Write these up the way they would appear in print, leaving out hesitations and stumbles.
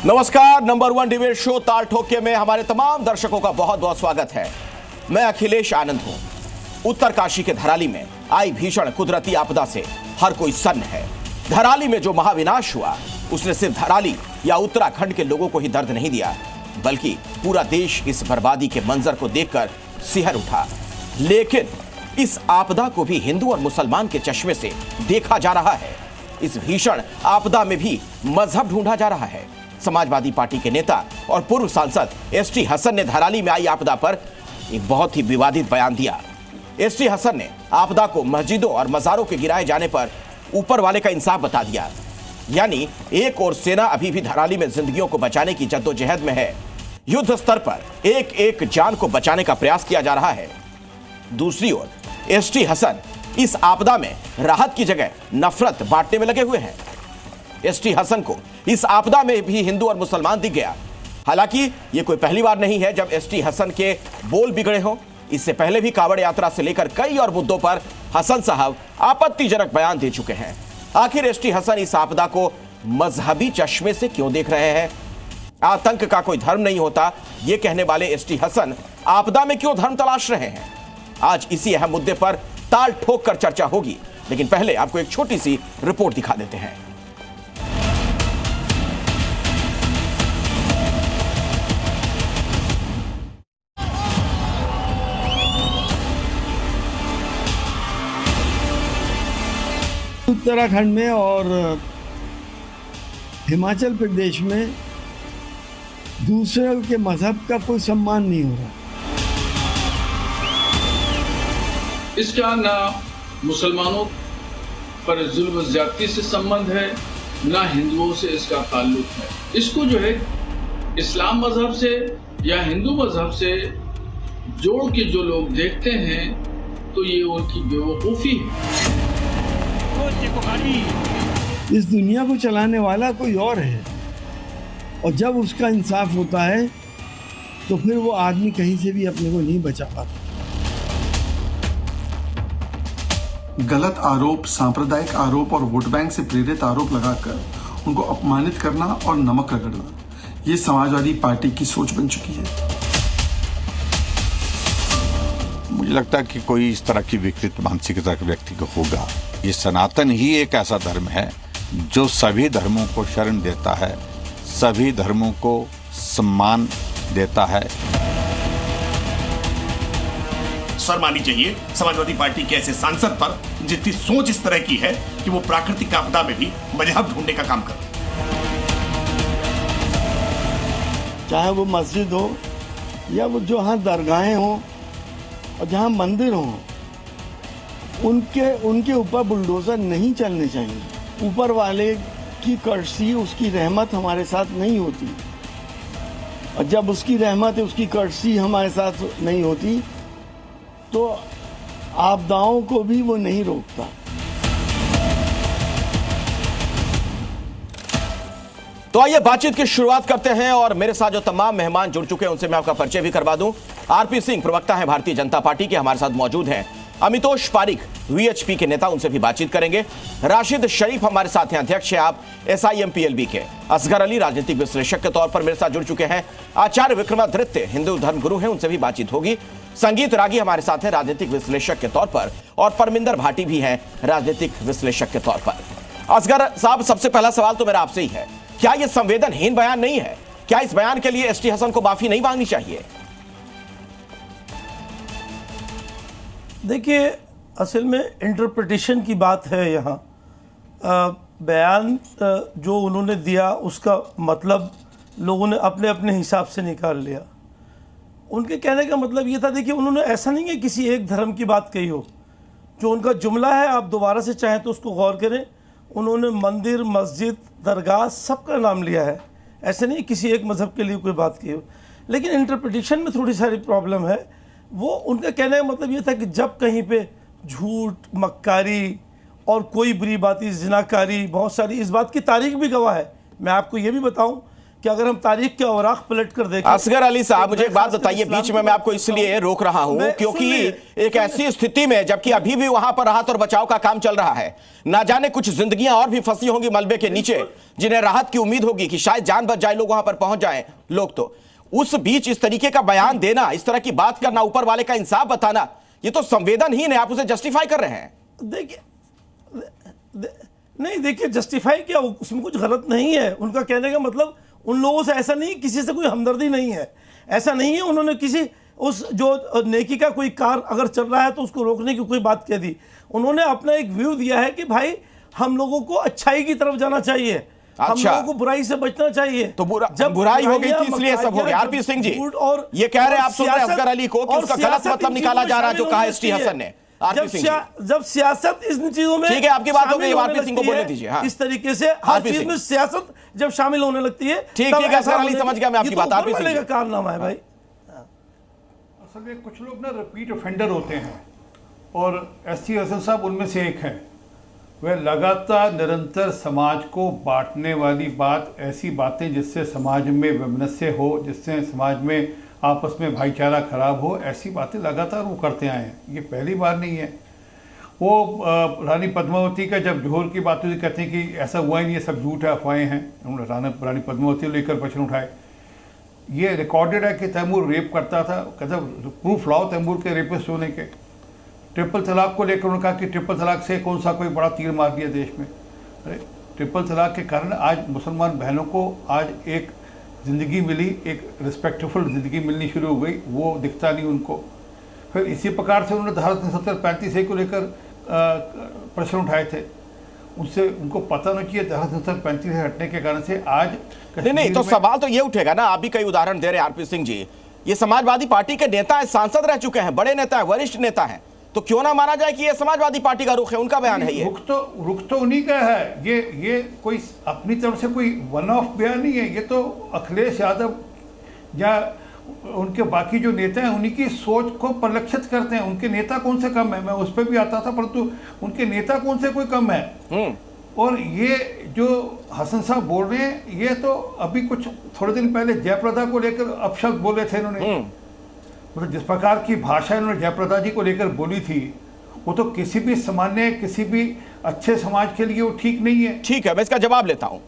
नमस्कार, number 1 debate show ताल ठोके में हमारे तमाम दर्शकों का बहुत बहुत स्वागत है। मैं अखिलेश आनंद हूं। उत्तरकाशी के धराली में आई भीषण कुदरती आपदा से हर कोई सन्न है। धराली में जो महाविनाश हुआ उसने सिर्फ धराली या उत्तराखंड के लोगों को ही दर्द नहीं दिया, बल्कि पूरा देश इस बर्बादी के मंजर को देखकर सिहर उठा। लेकिन इस आपदा को भी हिंदू और मुसलमान के चश्मे से देखा जा रहा है। इस भीषण आपदा में भी मजहब ढूंढा जा रहा है। समाजवादी पार्टी के नेता और पूर्व सांसद एसटी हसन ने धराली में आई आपदा पर एक बहुत ही विवादित बयान दिया। एसटी हसन ने आपदा को मस्जिदों और मज़ारों के गिराए जाने पर ऊपर वाले का इंसाफ बता दिया। यानी एक और सेना अभी भी धराली में जिंदगियों को बचाने की जद्दोजहद में है। युद्ध स्तर पर एक एक जान को बचाने का प्रयास किया जा रहा है। दूसरी ओर एसटी हसन इस आपदा में राहत की जगह नफरत बांटने में लगे हुए हैं। एसटी हसन को इस आपदा में भी हिंदू और मुसलमान दिख गया। हालांकि यह कोई पहली बार नहीं है जब एसटी हसन के बोल बिगड़े हों। इससे पहले भी कांवड़ यात्रा से लेकर कई और मुद्दों पर हसन साहब आपत्तिजनक बयान दे चुके हैं। आखिर एसटी हसन इस आपदा को मजहबी चश्मे से क्यों देख रहे हैं? आतंक का कोई धर्म नहीं होता, यह कहने वाले एसटी हसन आपदा में क्यों धर्म तलाश रहे हैं? आज इसी अहम मुद्दे पर ताल ठोक कर चर्चा होगी, लेकिन पहले आपको एक छोटी सी रिपोर्ट दिखा देते हैं। उत्तराखंड में और हिमाचल प्रदेश में दूसरे के मजहब का कोई सम्मान नहीं हो रहा। इसका ना मुसलमानों पर जुल्म ज्यादती से संबंध है, ना हिंदुओं से इसका ताल्लुक है। इसको जो है इस्लाम मजहब से या हिंदू मजहब से जोड़ के जो लोग देखते हैं तो ये उनकी बेवकूफ़ी है। इस दुनिया को चलाने वाला कोई और है, और जब उसका इंसाफ होता है तो फिर वो आदमी कहीं से भी अपने को नहीं बचा पाता। गलत आरोप, सांप्रदायिक आरोप और वोट बैंक से प्रेरित आरोप लगाकर उनको अपमानित करना और नमक रगड़ना, ये समाजवादी पार्टी की सोच बन चुकी है। मुझे लगता है कि कोई इस तरह की विकृत मानसिकता के व्यक्ति को होगा। ये सनातन ही एक ऐसा धर्म है जो सभी धर्मों को शरण देता है, सभी धर्मों को सम्मान देता है। सर माननी चाहिए समाजवादी पार्टी के ऐसे सांसद पर जिसकी सोच इस तरह की है कि वो प्राकृतिक आपदा में भी मजहब ढूंढने का काम करते हैं। चाहे वो मस्जिद हो या वो जहाँ दरगाहें हों और जहाँ मंदिर हों, उनके ऊपर बुलडोजर नहीं चलने चाहिए। ऊपर वाले की कर्सी, उसकी रहमत हमारे साथ नहीं होती, और जब उसकी रहमत, उसकी कर्सी हमारे साथ नहीं होती तो आपदाओं को भी वो नहीं रोकता। तो आइए बातचीत की शुरुआत करते हैं, और मेरे साथ जो तमाम मेहमान जुड़ चुके हैं उनसे मैं आपका परिचय भी करवा दूं। आरपी सिंह प्रवक्ता है भारतीय जनता पार्टी के, हमारे साथ मौजूद हैं। अमितोष पारिक वीएचपी के नेता, उनसे भी बातचीत करेंगे। राशिद शरीफ हमारे साथ हैं, अध्यक्ष हैं आप एसआईएमपीएलबी के। असगर अली राजनीतिक विश्लेषक के तौर पर मेरे साथ जुड़ चुके हैं। आचार्य विक्रमादित्य हिंदू धर्म गुरु हैं, उनसे भी बातचीत होगी। संगीत रागी हमारे साथ हैं राजनीतिक विश्लेषक के तौर पर, और परमिंदर भाटी भी हैं राजनीतिक विश्लेषक के तौर पर। असगर साहब, सबसे पहला सवाल तो मेरा आपसे ही है, क्या यह संवेदनहीन बयान नहीं है? क्या इस बयान के लिए एसटी हसन को माफी नहीं मांगनी चाहिए? देखिए, असल में इंटरप्रिटेशन की बात है यहाँ। बयान जो उन्होंने दिया उसका मतलब लोगों ने अपने अपने हिसाब से निकाल लिया। उनके कहने का मतलब ये था, देखिए उन्होंने ऐसा नहीं है किसी एक धर्म की बात कही हो। जो उनका जुमला है, आप दोबारा से चाहें तो उसको गौर करें। उन्होंने मंदिर, मस्जिद, दरगाह सबका नाम लिया है। ऐसे नहीं किसी एक मज़हब के लिए कोई बात की हो। लेकिन इंटरप्रिटेशन में थोड़ी सारी प्रॉब्लम है। वो उनका कहने का मतलब ये था कि जब कहीं पे झूठ, मक्कारी और कोई बुरी बात, जिनाकारी, बहुत सारी, इस बात की तारीख भी गवाह है। मैं आपको ये भी बताऊं कि अगर हम तारीख के औराक पलट कर देखें। असगर अली साहब, मुझे एक बात बताइए, बीच में मैं आपको इसलिए रोक रहा हूं क्योंकि एक ऐसी स्थिति में, जबकि अभी भी वहां पर राहत और बचाव का काम चल रहा है, ना जाने कुछ जिंदगियां और भी फंसी होंगी मलबे के नीचे, जिन्हें राहत की उम्मीद होगी कि शायद जान बच जाए, लोग वहां पर पहुंच जाए लोग। तो उस बीच इस तरीके का बयान देना, इस तरह की बात करना, ऊपर वाले का इंसाफ बताना, ये तो संवेदनहीन है। आप उसे जस्टिफाई कर रहे हैं। नहीं देखिए, जस्टिफाई क्या, उसमें कुछ गलत नहीं है। उनका कहने का मतलब उन लोगों से ऐसा नहीं, किसी से कोई हमदर्दी नहीं है, ऐसा नहीं है। उन्होंने किसी उस जो नेकी का कोई कार अगर चल रहा है तो उसको रोकने की कोई बात कह दी। उन्होंने अपना एक व्यू दिया है कि भाई हम लोगों को अच्छाई की तरफ जाना चाहिए, हम लोगों को बुराई से बचना चाहिए। तो जब बुराई हो गई थी इसलिए सब हो गया। आरपी सिंह जी, और ये कह रहे हैं, आप सुन रहे हैं असगर अली को कि उसका गलत मतलब निकाला जा रहा है, जो कहा एसटी हसन ने। जब सियासत इन चीजों में, ठीक है, आपकी बात हो गई, आरपी सिंह को बोलने दीजिए। हाँ। इस तरीके से हर चीज में सियासत जब शामिल होने लगती है, ठीक है असगर अली, समझ गया मैं आपकी बात। आरपी सिंह का कारनामा है भाई। असल में कुछ लोग ना रिपीट ऑफेंडर होते हैं, और एसटी हसन साहब उनमें से एक हैं। वह लगातार निरंतर समाज को बांटने वाली बात, ऐसी बातें जिससे समाज में वैमनस्य हो, जिससे समाज में आपस में भाईचारा खराब हो, ऐसी बातें लगातार वो करते आए हैं। ये पहली बार नहीं है। वो रानी पद्मावती का जब जोहर की बात हुई, कहते हैं कि ऐसा हुआ ही नहीं है, सब झूठ है, अफवाहें हैं। उन्होंने रानी पद्मावती को लेकर प्रश्न उठाए। ये रिकॉर्डेड है कि तैमूर रेप करता था, कहता प्रूफ लाओ तैमूर के रेपिस्ट होने के। ट्रिपल तलाक को लेकर उन्होंने कहा कि ट्रिपल तलाक से कौन सा कोई बड़ा तीर मार दिया देश में। अरे ट्रिपल तलाक के कारण आज मुसलमान बहनों को आज एक ज़िंदगी मिली, एक रिस्पेक्टफुल ज़िंदगी मिलनी शुरू हो गई, वो दिखता नहीं उनको। फिर इसी प्रकार से उन्होंने धारा 370-35 को लेकर प्रश्न उठाए थे। उनसे उनको पता नहीं चाहिए धारा 370-35 से हटने के कारण से आज नहीं, तो सवाल तो ये उठेगा ना, आप भी कई उदाहरण दे रहे हैं आरपी सिंह जी, ये समाजवादी पार्टी के नेता है, सांसद रह चुके हैं, बड़े नेता है, वरिष्ठ नेता है, तो क्यों ना माना जाए कि ये समाजवादी पार्टी का रुख है, उनका बयान है। ये रुख तो उन्हीं का है। ये कोई अपनी तरफ से कोई वन ऑफ बयान नहीं है। ये तो अखिलेश यादव या उनके बाकी जो नेता हैं उन्हीं की सोच को परिलक्षित करते हैं। उनके नेता कौन से कम है, मैं उस पर भी आता था, परंतु उनके नेता कौन से कोई कम है। और ये जो हसन साहब बोल रहे हैं, ये तो अभी कुछ थोड़े दिन पहले जयप्रदा को लेकर अपशब्द बोले थे इन्होंने। मतलब जिस प्रकार की भाषा इन्होंने जयप्रदा जी को लेकर बोली थी, वो तो किसी भी सामान्य, किसी भी अच्छे समाज के लिए वो ठीक नहीं है। ठीक है, मैं इसका जवाब लेता हूं।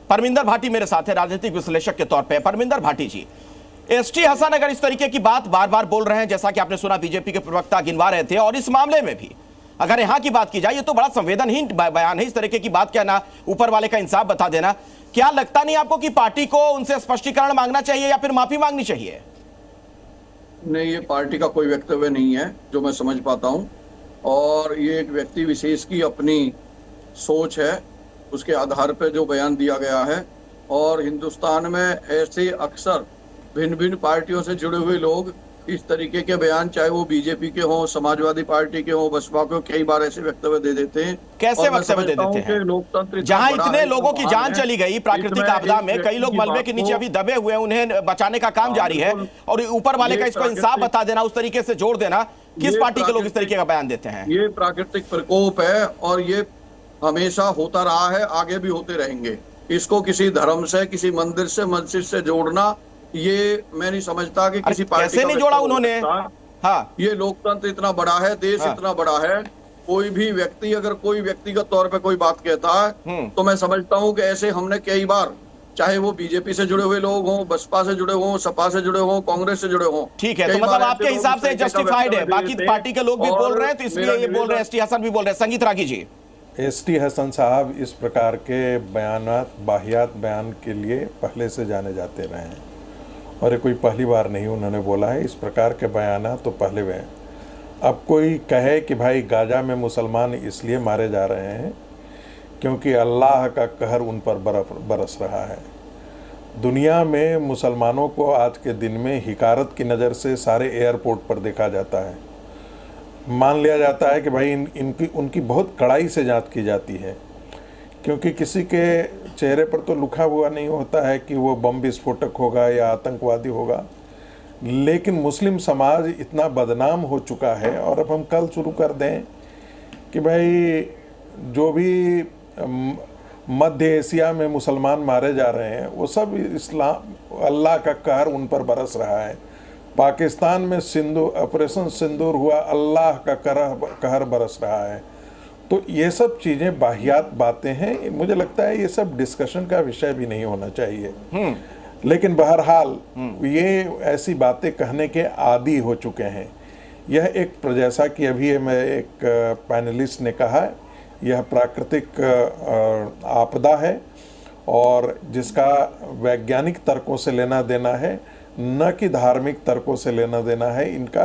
परमिंदर भाटी मेरे साथ है, राजनीतिक विश्लेषक के तौर पे। परमिंदर भाटी जी, एसटी हसन अगर इस तरीके की बात बार बार बोल रहे हैं, जैसा कि आपने सुना बीजेपी के प्रवक्ता गिनवा रहे थे, और इस मामले में भी अगर यहां की बात की जाए, ये तो बड़ा संवेदनहीन बयान है, इस तरीके की बात कहना, ऊपर वाले का इंसाफ बता देना। क्या लगता नहीं आपको कि पार्टी को उनसे स्पष्टीकरण मांगना चाहिए या फिर माफी मांगनी चाहिए? नहीं, ये पार्टी का कोई वक्तव्य नहीं है जो मैं समझ पाता हूं, और ये एक व्यक्ति विशेष की अपनी सोच है, उसके आधार पर जो बयान दिया गया है। और हिंदुस्तान में ऐसे अक्सर भिन्न भिन्न पार्टियों से जुड़े हुए लोग इस तरीके के बयान, चाहे वो बीजेपी के हों, समाजवादी पार्टी के हों, बसपा के, कई बार ऐसे वक्तव्य दे देते हैं। कैसे वक्तव्य दे देते हैं? लोकतंत्र जहां इतने लोगों की जान चली गई प्राकृतिक आपदा में, कई लोग मलबे के नीचे अभी दबे हुए हैं, उन्हें बचाने का काम जारी है, और ऊपर वाले का इसको इंसाफ बता देना, उस तरीके से जोड़ देना, किस पार्टी के लोग इस तरीके का बयान देते हैं? ये प्राकृतिक प्रकोप है, और ये हमेशा होता रहा है, आगे भी होते रहेंगे। इसको किसी धर्म से, किसी मंदिर से, मस्जिद से जोड़ना, ये मैं नहीं समझता कि किसी पार्टी कैसे नहीं जोड़ा उन्होंने। हाँ, ये लोकतंत्र इतना बड़ा है, देश इतना बड़ा है, कोई भी व्यक्ति अगर कोई व्यक्तिगत तौर पे कोई बात कहता है तो मैं समझता हूँ कि ऐसे हमने कई बार, चाहे वो बीजेपी से जुड़े हुए लोग हों, बसपा से जुड़े हों, सपा से जुड़े हों, कांग्रेस से जुड़े हों। ठीक है, तो मतलब आपके हिसाब से जस्टिफाइड है, बाकी पार्टी के लोग भी बोल रहे हैं, तो इसलिए ये बोल रहे हैं, एसटी हसन भी बोल रहे हैं। संगीत रागी जी, एसटी हसन साहब इस प्रकार के बयानात, बाहियात बयान के लिए पहले से जाने जाते रहे हैं, और ये कोई पहली बार नहीं उन्होंने बोला है। इस प्रकार के बयानात तो पहले हुए हैं। अब कोई कहे कि भाई गाजा में मुसलमान इसलिए मारे जा रहे हैं क्योंकि अल्लाह का कहर उन पर बरस रहा है। दुनिया में मुसलमानों को आज के दिन में हिकारत की नज़र से सारे एयरपोर्ट पर देखा जाता है। मान लिया जाता है कि भाई उनकी बहुत कड़ाई से जांच की जाती है, क्योंकि किसी के चेहरे पर तो लिखा हुआ नहीं होता है कि वो बम विस्फोटक होगा या आतंकवादी होगा। लेकिन मुस्लिम समाज इतना बदनाम हो चुका है, और अब हम कल शुरू कर दें कि भाई जो भी मध्य एशिया में मुसलमान मारे जा रहे हैं, वो सब इस्लाम, अल्लाह का कहर उन पर बरस रहा है। पाकिस्तान में ऑपरेशन सिंदूर हुआ, अल्लाह का कहर बरस रहा है। तो ये सब चीज़ें बाहियात बातें हैं, मुझे लगता है ये सब डिस्कशन का विषय भी नहीं होना चाहिए। लेकिन बहरहाल ये ऐसी बातें कहने के आदी हो चुके हैं। यह एक, जैसा कि अभी मैं एक पैनलिस्ट ने कहा, यह प्राकृतिक आपदा है और जिसका वैज्ञानिक तर्कों से लेना देना है, न कि धार्मिक तर्कों से लेना देना है इनका,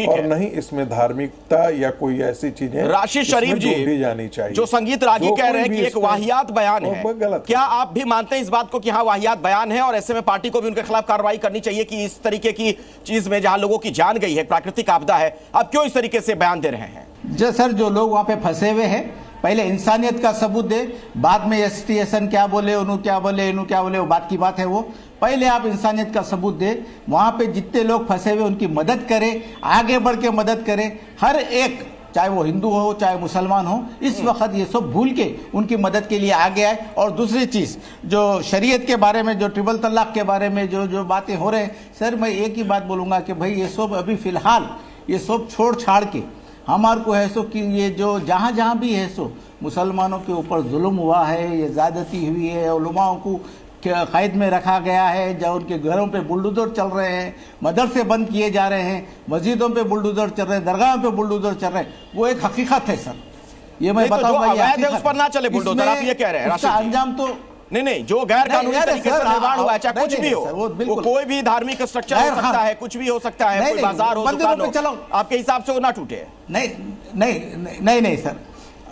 और नहीं इसमें धार्मिकता या कोई ऐसी चीजें राशिद शरीफ जी जानी चाहिए। जो संगीत रागी कह रहे हैं कि एक वाहियात बयान है, क्या आप भी मानते हैं इस बात को कि हाँ वाहियात बयान है और ऐसे में पार्टी को भी उनके खिलाफ कार्रवाई करनी चाहिए कि इस तरीके की चीज में जहां लोगों की जान गई है, प्राकृतिक आपदा है, आप क्यों इस तरीके से बयान दे रहे हैं? जो सर, जो लोग वहां पे फंसे हुए हैं, पहले इंसानियत का सबूत दे, बाद में STSN क्या बोले, उन्होंने क्या बोले, इन्होंने क्या बोले, वो बात की बात है। वो पहले आप इंसानियत का सबूत दे, वहां पे जितने लोग फंसे हुए उनकी मदद करें, आगे बढ़ के मदद करें। हर एक, चाहे वो हिंदू हो चाहे मुसलमान हो, इस वक्त ये सब भूल के उनकी मदद के लिए आगे आए। और दूसरी चीज, जो शरीयत के बारे में, जो ट्रिपल तलाक के बारे में जो बातें हो रहे हैं, सर मैं एक ही बात बोलूंगा कि भाई ये सब अभी फिलहाल ये सब छोड़ छाड़ के हमारे को है सो कि ये जो जहाँ भी है सो मुसलमानों के ऊपर जुल्म हुआ है, ये ज़्यादती हुई है, उलमाओं को कैद में रखा गया है, जब उनके घरों पे बुलडोजर चल रहे हैं, मदरसे बंद किए जा रहे हैं, मस्जिदों पे बुलडोजर चल रहे हैं, दरगाहों पे बुलडोजर चल रहे हैं, वो एक हकीकत है सर। ये मैं बताऊंगा, उस पर ना चले बुलडोजर, आप ये कह रहे हैं। उसका अंजाम तो नहीं, जो गैर कानूनी तरीके से निर्माण हुआ है, चाहे कुछ भी हो, वो कोई भी धार्मिक स्ट्रक्चर हो सकता है, कुछ भी हो सकता है, कोई बाजार हो, दुकान हो, आपके हिसाब से वो ना टूटे? नहीं सर,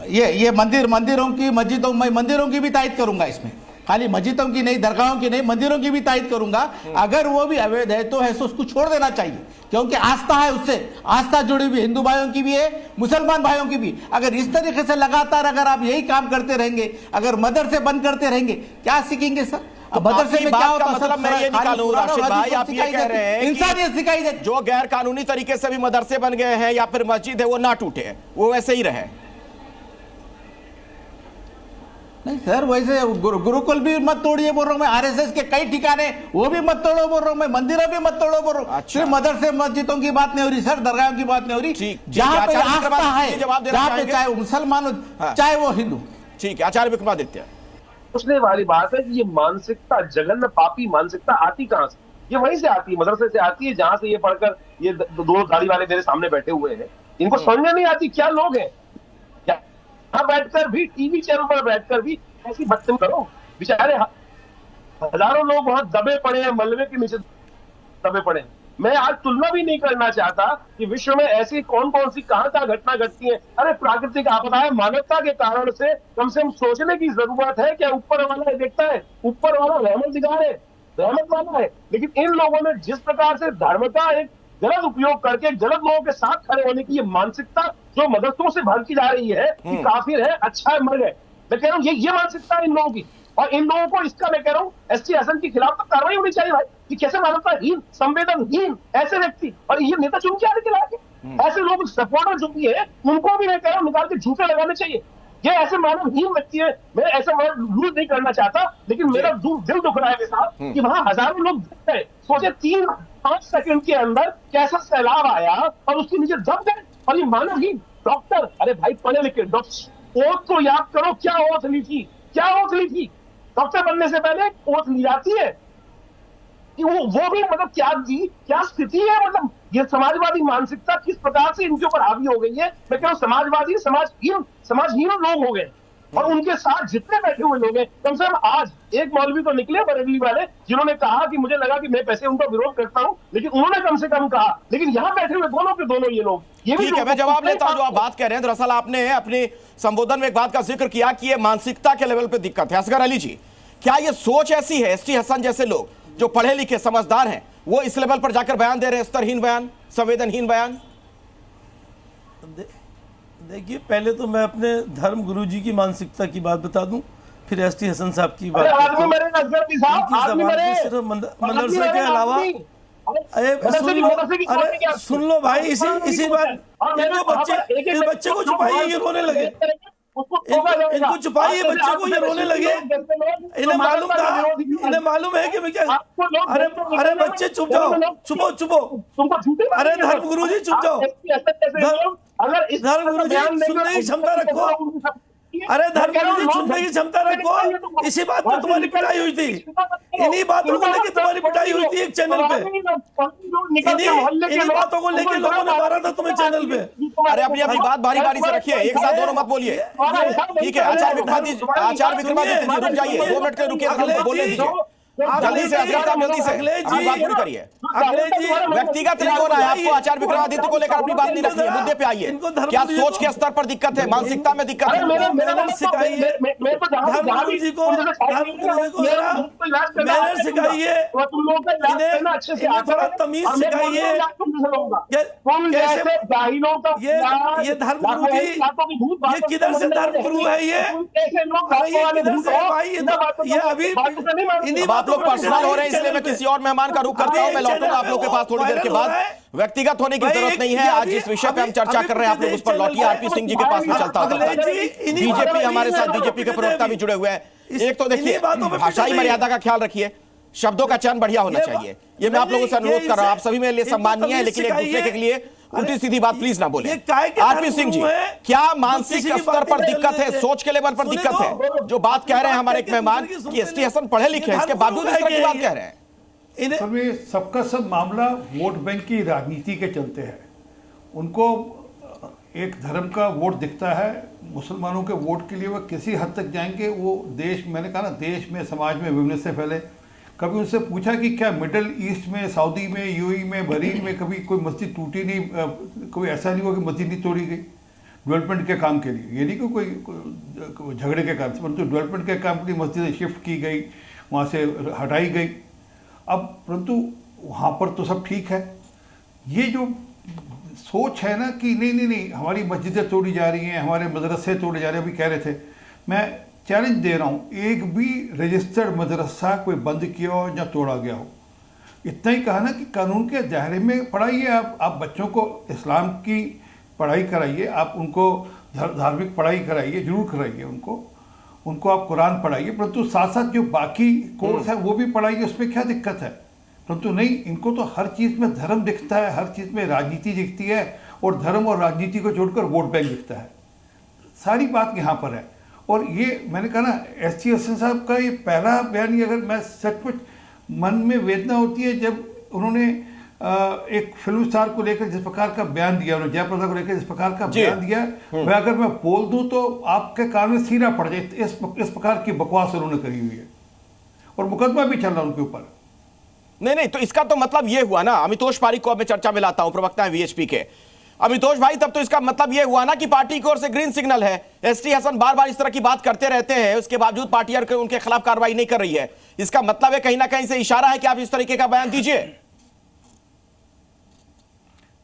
ये मंदिरों की, मंदिरों की भी तायद करूंगा इसमें, खाली मस्जिदों की नहीं, दरगाहों की नहीं, मंदिरों की भी तायद करूंगा। अगर वो भी अवैध है तो उसको छोड़ देना चाहिए, क्योंकि आस्था है, उससे आस्था जुड़ी हुई हिंदू भाइयों की भी है, मुसलमान भाइयों की भी। अगर इस तरीके से लगातार अगर आप यही काम करते रहेंगे, अगर मदरसे बंद करते रहेंगे, क्या सीखेंगे सर? मदरसे में क्या होता है? मतलब मैं ये निकालूं राशिद भाई, आप ये कह रहे हैं इंसानियत सिखाई जाती, जो गैर कानूनी तरीके से भी मदरसे बन गए हैं या फिर मस्जिद है वो ना टूटे, वो वैसे ही रहे? नहीं सर, वैसे गुरुकुल भी मत तोड़िए बोल रहा हूँ मैं, RSS के कई ठिकाने वो भी मत तोड़ो बोल रहा हूँ मैं, मंदिरों भी मत तोड़ो बोल रहा हूँ। सिर्फ मदरसे मस्जिदों की बात नहीं हो रही सर, दरगाहों की बात नहीं हो रही, जहाँ पे आस्था है, जहाँ पे चाहे वो मुसलमान हो चाहे वो हिंदू। ठीक है, आचार्य विक्रमादित्य। पूछने वाली बात है कि ये मानसिकता, जघन्य पापी मानसिकता आती कहाँ से? ये वहीं से आती है, मदरसे से आती है, जहां से ये पढ़कर ये दो दाढ़ी वाले मेरे सामने बैठे हुए हैं, इनको समझ नहीं आती क्या लोग हैं। बैठकर भी, टीवी चैनल पर बैठकर भी ऐसी बदतमीजी करो, बेचारे हजारों लोग वहां दबे पड़े हैं, मलबे के नीचे दबे पड़े हैं। मैं आज तुलना भी नहीं करना चाहता कि विश्व में ऐसी कौन कौन सी कहां घटना घटती है। अरे प्राकृतिक आपदाएं मानवता के कारण से कम सोचने की जरूरत है। क्या ऊपर वाला देखता है? ऊपर वाला रहमत दिखा है, रहमत वाला है, लेकिन इन लोगों ने जिस प्रकार से धर्म का एक गलत उपयोग करके गलत लोगों के साथ खड़े होने की ये मानसिकता जो मदरसों से भर की जा रही है कि काफिर है, अच्छा है, मर गए, मैं कह रहा हूँ ये मानसिकता है इन लोगों की। और इन लोगों को इसका मैं कह रहा हूँ STSN के खिलाफ तो कार्रवाई होनी चाहिए भाई, कि कैसे मानवताहीन, संवेदनहीन ऐसे व्यक्ति, और ये नेता चुन के आने के लायक ऐसे लोग सपोर्टर जो भी है उनको भी मैं कह रहा हूँ निकाल के झूठे लगाने चाहिए। ये ऐसे मानवहीन व्यक्ति है, मैं ऐसे वर्ड यूज नहीं करना चाहता, लेकिन मेरा दिल दुख रहा है मेरे साथ कि वहां हजारों लोग गए, सोचे 3-5 सेकंड के अंदर कैसा सैलाब आया और उसके नीचे दब गए। और ये मानवहीन डॉक्टर, अरे भाई पढ़े लिखे डॉक्टर, ओथ को याद करो, क्या ओथ ली थी, क्या ओथ ली थी? डॉक्टर बनने से पहले ओथ ली जाती है कि वो भी मतलब क्या दी, क्या स्थिति है। मतलब ये समाजवादी मानसिकता किस प्रकार से इनके ऊपर हावी हो गई है। मैं कह रहा हूँ समाजवादी, समाजहीन लोग हो गए, और उनके साथ जितने बैठे हुए लोग हैं, कम से कम आज एक मौलवी तो निकले बरेली वाले जिन्होंने कहा कि मुझे लगा कि मैं पैसे उनका विरोध करता हूं, लेकिन उन्होंने कम से कम कहा। लेकिन यहाँ बैठे हुए दोनों के दोनों ये लोग, ये भी ठीक है, मैं जवाब लेता हूं जो आप बात कह रहे हैं। दरअसल आपने अपने संबोधन में एक बात का जिक्र किया कि ये मानसिकता के लेवल पे दिक्कत है। असगर अली जी, क्या ये सोच ऐसी है, ST हसन जैसे लोग जो पढ़े लिखे समझदार हैं वो इस लेवल पर जाकर बयान दे रहे हैं, स्तरहीन बयान, संवेदनहीन बयान? देखिए, पहले तो मैं अपने धर्म गुरु जी की मानसिकता की बात बता दूं, फिर ST हसन साहब की बात। मदरसे के अलावा सुन लो भाई, इसी बात, बच्चे को छुपाइए, ये रोने लगे। इनको छुपाइए बच्चे को, ये रोने लगे, इन्हें मालूम था, इन्हें मालूम है कि मैं क्या, अरे बच्चे चुप जाओ, चुपो, अरे धर्मगुरु जी चुप जाओ, धर्मगुरु जी सुनने की क्षमता रखो, अरे धर्मगुरु जी सुनने की क्षमता रखो। इसी बात पे तुम्हारी पिटाई हुई थी, इन्हीं बातों को लेकर तुम्हारी पिटाई हुई थी एक चैनल पे, इन्हीं बातों को लेकर लोगों ने मारा था तुम्हें चैनल पे। अरे अपनी बात बारी से रखिए, एक साथ दोनों मत बोलिए, ठीक है। आचार्य विक्रमादित्य जी रुक जाइए, 2 मिनट के रुकिए, बोलने दीजिए जल्दी से, जल्दी से अपनी बात पूरी करिए। व्यक्तिगत नहीं होना है आपको, आचार्य विक्रमादित्य को लेकर अपनी बात नहीं रखनी है, मुद्दे पे आइए। क्या सोच के स्तर पर दिक्कत है, मानसिकता में दिक्कत है? मैंने सिखाइए धर्मगुरु जी को, मैंने सिखाइए, इन्हें थोड़ा तमीज सिखाइए। ये धर्मगुरु जी, ये किधर से धर्मगुरु है ये किधर से भाई, ये अभी आप लोग पर्सनल हो रहे हैं, इसलिए मैं किसी और मेहमान का रुख करता हूं। मैं लौटूंगा आप लोग के पास थोड़ी देर के बाद। व्यक्तिगत होने की जरूरत नहीं है, आज जिस विषय पे हम चर्चा कर रहे हैं आप लोग उस पर लौटिए। आरपी सिंह जी के पास में चलता होता है, बीजेपी हमारे साथ, बीजेपी के प्रवक्ता भी जुड़े हुए हैं। एक तो देखिए, भाषाई मर्यादा का ख्याल रखिए, शब्दों का चयन बढ़िया होना चाहिए, ये मैं आप लोगों से अनुरोध कर रहा हूं। आप सभी मेरे लिए सम्माननीय है, लेकिन एक दूसरे के लिए उल्टी सीधी बात प्लीज ना बोले। आरपी सिंह जी, क्या मानसिक स्तर पर दिक्कत है, सोच के लेवल पर दिक्कत है? जो बात कह रहे हैं हमारे एक मेहमान कि एसटी हसन पढ़े लिखे हैं, इसके बावजूद इस तरह की बात कह रहे हैं। सर ये सबका सब मामला वोट बैंक की राजनीति के चलते है। उनको एक धर्म का वोट दिखता है, मुसलमानों के वोट के लिए वो किसी हद तक जाएंगे। वो देश, मैंने कहा ना, देश में समाज में विभिन्न से पहले कभी उनसे पूछा कि क्या मिडिल ईस्ट में, सऊदी में, यूएई में, बहरीन में कभी कोई मस्जिद टूटी नहीं, कोई ऐसा नहीं हुआ कि मस्जिद नहीं तोड़ी गई डेवलपमेंट के काम के लिए? ये नहीं कि कोई झगड़े के काम से, परंतु डेवलपमेंट के काम के लिए मस्जिदें शिफ्ट की गई, वहाँ से हटाई गई। अब परंतु वहाँ पर तो सब ठीक है। ये जो सोच है ना कि नहीं हमारी मस्जिदें तोड़ी जा रही हैं, हमारे मदरसे तोड़े जा रहे हैं। अभी कह रहे थे, मैं चैलेंज दे रहा हूँ, एक भी रजिस्टर्ड मदरसा कोई बंद किया हो या तोड़ा गया हो। इतना ही कहा ना कि कानून के दायरे में पढ़ाइए, आप बच्चों को इस्लाम की पढ़ाई कराइए, आप उनको धार्मिक पढ़ाई कराइए, जरूर कराइए उनको आप कुरान पढ़ाइए, परंतु साथ साथ जो बाकी कोर्स है वो भी पढ़ाइए, उसमें क्या दिक्कत है? परंतु नहीं, इनको तो हर चीज़ में धर्म दिखता है, हर चीज़ में राजनीति दिखती है, और धर्म और राजनीति को छोड़कर वोट बैंक दिखता है। सारी बात यहाँ पर है। और ये मैंने कहा ना, एसटी हसन साहब का ये पहला बयान, अगर मैं सचमुच मन में वेदना होती है जब उन्होंने एक फिल्म स्टार को लेकर जिस प्रकार का बयान दिया, उन्होंने जयप्रदा को लेकर जिस प्रकार का बयान दिया, वह अगर मैं बोल दूं तो आपके कान में सीना पड़ जाए। इस प्रकार की बकवास उन्होंने करी हुई है, और मुकदमा भी चल रहा उनके ऊपर। नहीं, तो इसका तो मतलब ये हुआ ना, अमितोष पारिक को अब मैं चर्चा में लाता हूं, प्रवक्ता है वीएचपी के। अमितोष भाई, तब तो इसका मतलब ये हुआ ना कि पार्टी की ओर से ग्रीन सिग्नल है। एसटी हसन बार बार इस तरह की बात करते रहते हैं, उसके बावजूद पार्टी उनके खिलाफ कार्रवाई नहीं कर रही है। इसका मतलब है कहीं ना कहीं से इशारा है कि आप इस तरीके का बयान दीजिए।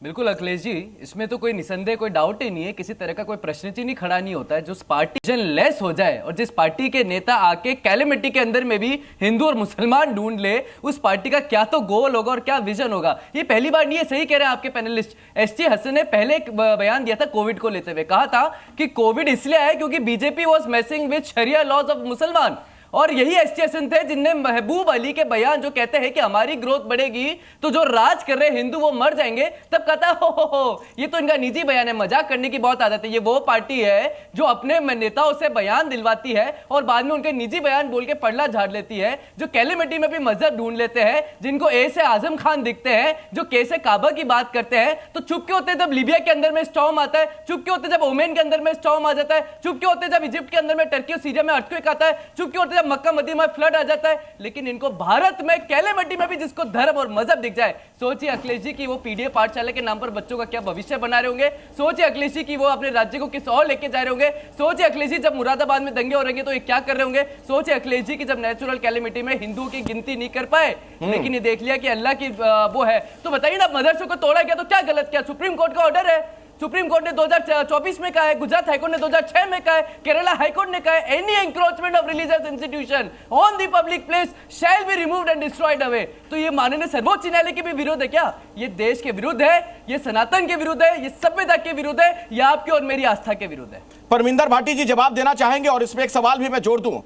बिल्कुल अखिलेश जी, इसमें तो कोई निसंदेह कोई डाउट ही नहीं है, किसी तरह का कोई प्रश्न ही नहीं खड़ा नहीं होता है। जो पार्टी लेस हो जाए और जिस पार्टी के नेता आके कैलेमिटी के अंदर में भी हिंदू और मुसलमान ढूंढ ले, उस पार्टी का क्या तो गोल होगा और क्या विजन होगा। ये पहली बार नहीं है, सही कह रहे हैं आपके पैनलिस्ट। एसटी हसन ने पहले एक बयान दिया था कोविड को लेते हुए, कहा था कि कोविड इसलिए आया क्योंकि बीजेपी वॉज मेसिंग विद शरिया लॉज ऑफ मुसलमान। और यही एसटी हसन थे जिनने महबूब अली के बयान जो कहते हैं कि हमारी ग्रोथ बढ़ेगी तो जो राज कर रहे हिंदू वो मर जाएंगे, तब कहता हो ये तो इनका निजी बयान है, मजाक करने की बहुत आदत है। ये वो पार्टी है जो अपने नेताओं से बयान दिलवाती है और बाद में उनके निजी बयान बोल के पड़ला झाड़ लेती है, जो कैलेमिटी में भी मजहब ढूंढ लेते हैं, जिनको ए से आजम खान दिखते हैं, जो के से काबा की बात करते हैं, तो चुप के होते जब लीबिया के अंदर में स्टॉर्म आता है, चुप के होते जब ओमेन के अंदर में स्टॉर्म आ जाता है, चुप के होते जब इजिप्ट के अंदर में टर्की और सीरिया में अर्थक्वेक आता है, चुप के होते मक्का मदीना में फ्लड आ जाता है। लेकिन इनको भारत में कैलेमिटी में भी जिसको धर्म और मजहब दिख जाए, सोचिए अखिलेश जी की वो पीडीए पाठशाला के नाम पर बच्चों का क्या भविष्य बना रहे होंगे। सोचिए अखिलेश जी की वो अपने राज्य को किस और लेके जा रहे होंगे। सोचिए अखिलेश जी जब मुरादाबाद में दंगे हो रहे तो ये क्या कर रहे होंगे। सोचिए अखिलेश जी की जब नेचुरल कैलेमिटी में हिंदुओं की गिनती नहीं कर पाए, लेकिन ये देख लिया कि अल्लाह की वो है, तो बताइए ना, मदरसों को तोड़ा गया तो क्या गलत किया? सुप्रीम कोर्ट का ऑर्डर है, सुप्रीम कोर्ट ने 2024 में कहा है, गुजरात हाईकोर्ट ने 2006 में कहा है, केरला हाईकोर्ट ने कहा है, any encroachment of religious institution on the public place shall be removed and destroyed away. तो ये माननीय सर्वोच्च न्यायालय के भी विरुद्ध है क्या? ये देश के विरुद्ध है, ये सनातन के विरुद्ध है, ये सभ्यता के विरुद्ध है, या आपकी और मेरी आस्था के विरुद्ध है? परमिंदर भाटी जी जवाब देना चाहेंगे, और इसमें एक सवाल भी मैं जोड़ दूं,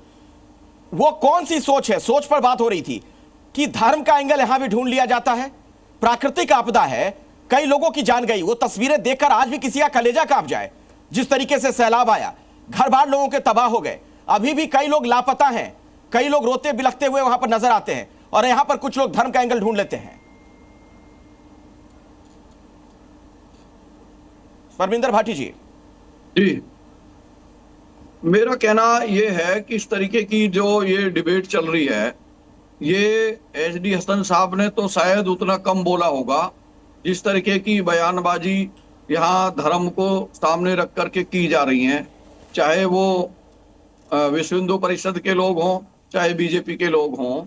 वो कौन सी सोच है? सोच पर बात हो रही थी कि धर्म का एंगल यहां भी ढूंढ लिया जाता है, प्राकृतिक आपदा है, कई लोगों की जान गई। वो तस्वीरें देखकर आज भी किसी का कलेजा कांप जाए, जिस तरीके से सैलाब आया, घर बार लोगों के तबाह हो गए, अभी भी कई लोग लापता हैं, कई लोग रोते बिलखते हुए वहां पर नजर आते हैं, और यहां पर कुछ लोग धर्म का एंगल ढूंढ लेते हैं। परमिंदर भाटी जी। जी, मेरा कहना यह है कि इस तरीके की जो ये डिबेट चल रही है, ये HD हसन साहब ने तो शायद उतना कम बोला होगा जिस तरीके की बयानबाजी यहाँ धर्म को सामने रख करके की जा रही हैं, चाहे वो विश्व हिंदू परिषद के लोग हों, चाहे बीजेपी के लोग हों,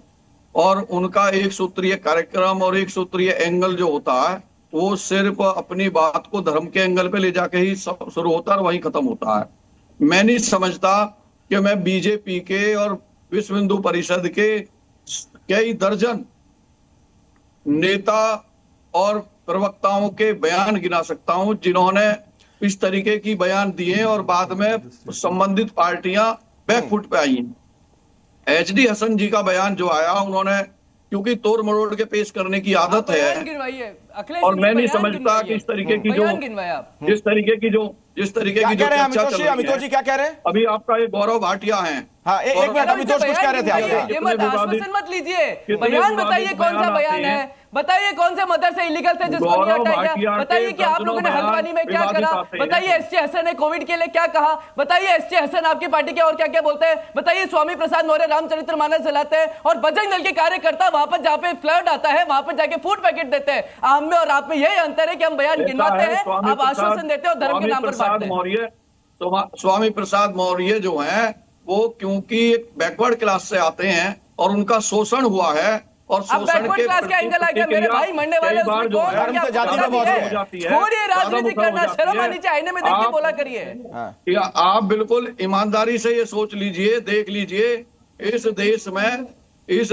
और उनका एक सूत्रीय कार्यक्रम और एक सूत्रीय एंगल जो होता है वो सिर्फ अपनी बात को धर्म के एंगल पे ले जाके ही शुरू होता है और वहीं खत्म होता है। मैं नहीं समझता कि मैं बीजेपी के और विश्व हिंदू परिषद के कई दर्जन नेता और प्रवक्ताओं के बयान गिना सकता हूं जिन्होंने इस तरीके की बयान दिए और बाद में संबंधित पार्टियां बैकफुट पे आई हैं। HD हसन जी का बयान जो आया, उन्होंने क्योंकि तोड़ मरोड़ के पेश करने की आदत है, और मैं नहीं समझता कि इस तरीके की जिस तरीके की जो चर्चा अमितोष जी क्या कह रहे हैं? अभी आपका एक गौरव भाटिया है। हाँ, एक मिनट अमितोष कुछ कह रहे थे। ये मत आश्वासन मत लीजिए, बयान बताइए कौन सा बयान है, बताइए कौन से मदरसे इलीगल थे जिसको नहीं हटाया गया, बताइए कि आप लोगों ने हल्द्वानी में क्या करा, बताइए ST हसन ने कोविड के लिए क्या कहा, बताइए ST हसन आपकी पार्टी के और क्या क्या बोलते हैं, बताइए स्वामी प्रसाद मौर्य रामचरितमानस चलाते हैं, और बजरंग दल के कार्यकर्ता वहां पर जहां पे फ्लड आता है वहां पर जाके फूड पैकेट देते हैं। आप में और आप में यही अंतर है कि हम बयान गिनवाते हैं, आप आश्वासन देते हैं और धर्म के नाम पर बांटते हैं। स्वामी प्रसाद मौर्य जो है वो क्योंकि एक बैकवर्ड क्लास से आते हैं और उनका शोषण हुआ है, और शोषण के क्लास का एंगल आ गया मेरे भाई, मरने वाले उसमें कौन है? छोड़िए राजनीति करना, शर्म आनी चाहिए, आईने में देख के बोला करिए। आप बिल्कुल ईमानदारी से ये सोच लीजिए, देख लीजिए, इस